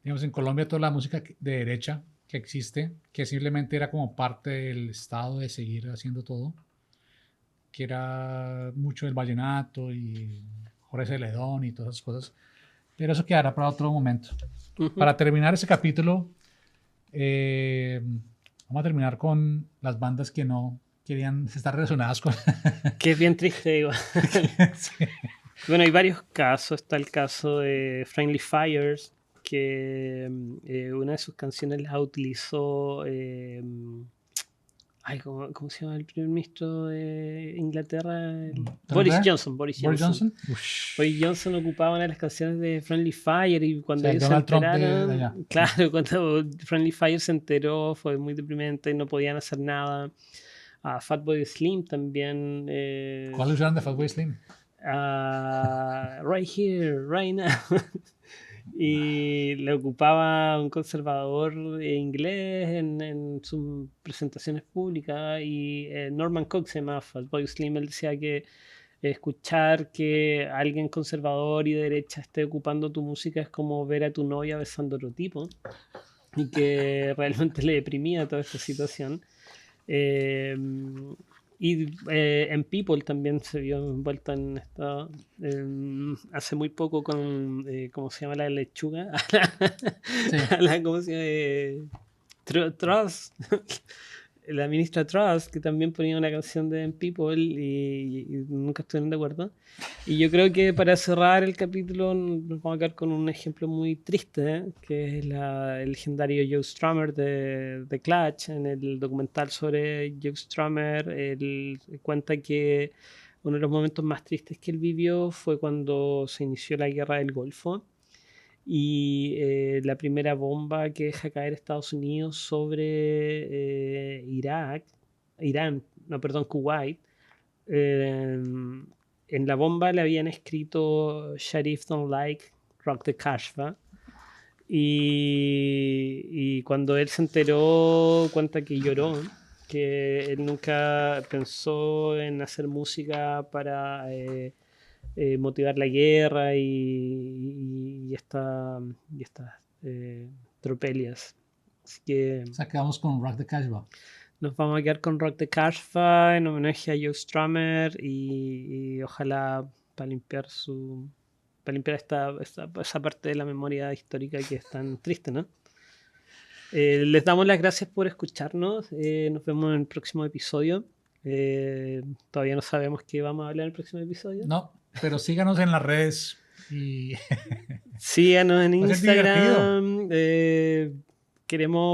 digamos, en Colombia toda la música de derecha que existe, que simplemente era como parte del Estado de seguir haciendo todo, que era mucho del vallenato y Jorge Celedón y todas esas cosas, pero eso quedará para otro momento. Ujú. Para terminar ese capítulo, eh, vamos a terminar con las bandas que no querían estar relacionadas con... Que es bien triste, igual. Sí. Bueno, hay varios casos. Está el caso de Friendly Fires, que una de sus canciones la utilizó. Ay, ¿cómo se llama el primer ministro de Inglaterra? Tony Boris Blair, Johnson. Boris Boris Johnson. Johnson, Boris Johnson ocupaba una de las canciones de Friendly Fire y o cuando sea, el ellos se Donald Trump de allá. enteraron, claro, cuando Friendly Fire se enteró fue muy deprimente y no podían hacer nada. A Fatboy Slim también. ¿Cuál usaron de Fatboy Slim? Right here, right now. Y le ocupaba un conservador inglés en sus presentaciones públicas y Norman Cox se llama Fatboy Slim, él decía que escuchar que alguien conservador y de derecha esté ocupando tu música es como ver a tu novia besando a otro tipo y que realmente le deprimía toda esta situación. Eh, y en People también se vio envuelta en esto hace muy poco con, ¿cómo se llama la lechuga? Sí, ¿Cómo se llama? Truss, la ministra Truss, que también ponía una canción de En People y nunca estuvieron de acuerdo. Y yo creo que para cerrar el capítulo nos vamos a quedar con un ejemplo muy triste, que es el legendario Joe Strummer de Clutch. En el documental sobre Joe Strummer, él cuenta que uno de los momentos más tristes que él vivió fue cuando se inició la guerra del Golfo y la primera bomba que deja caer Estados Unidos sobre Irán, no, perdón, Kuwait. eh, en la bomba le habían escrito Sharif Don't Like Rock the Kashfa. Y cuando él se enteró, cuenta que lloró, que él nunca pensó en hacer música para motivar la guerra y estas tropelias. Así que o sea, quedamos con Rock the Casbah. nos vamos a quedar con Rock the Kashfa en homenaje a Joe Strummer y ojalá para limpiar esa parte de la memoria histórica que es tan triste, ¿no? Les damos las gracias por escucharnos. Nos vemos en el próximo episodio. Todavía no sabemos qué vamos a hablar en el próximo episodio. No, pero síganos en las redes y Síganos en va a ser divertido. Instagram.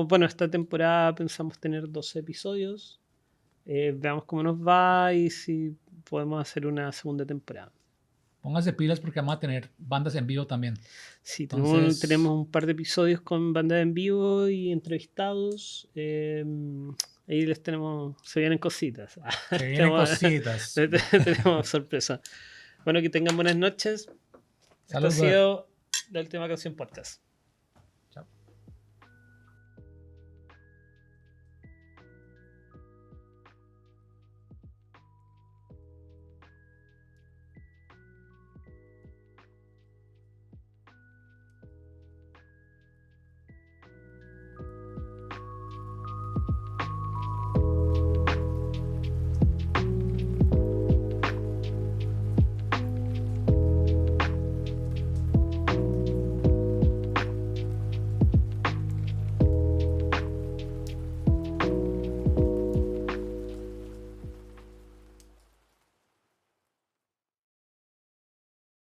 Bueno, esta temporada pensamos tener 12 episodios. Veamos cómo nos va y si podemos hacer una segunda temporada. Pónganse pilas porque vamos a tener bandas en vivo también. Sí, Entonces, tenemos un par de episodios con banda en vivo y entrevistados. Ahí se vienen cositas. se vienen cositas. Tenemos sorpresa. Bueno, que tengan buenas noches. Esto ha sido la última canción podcast.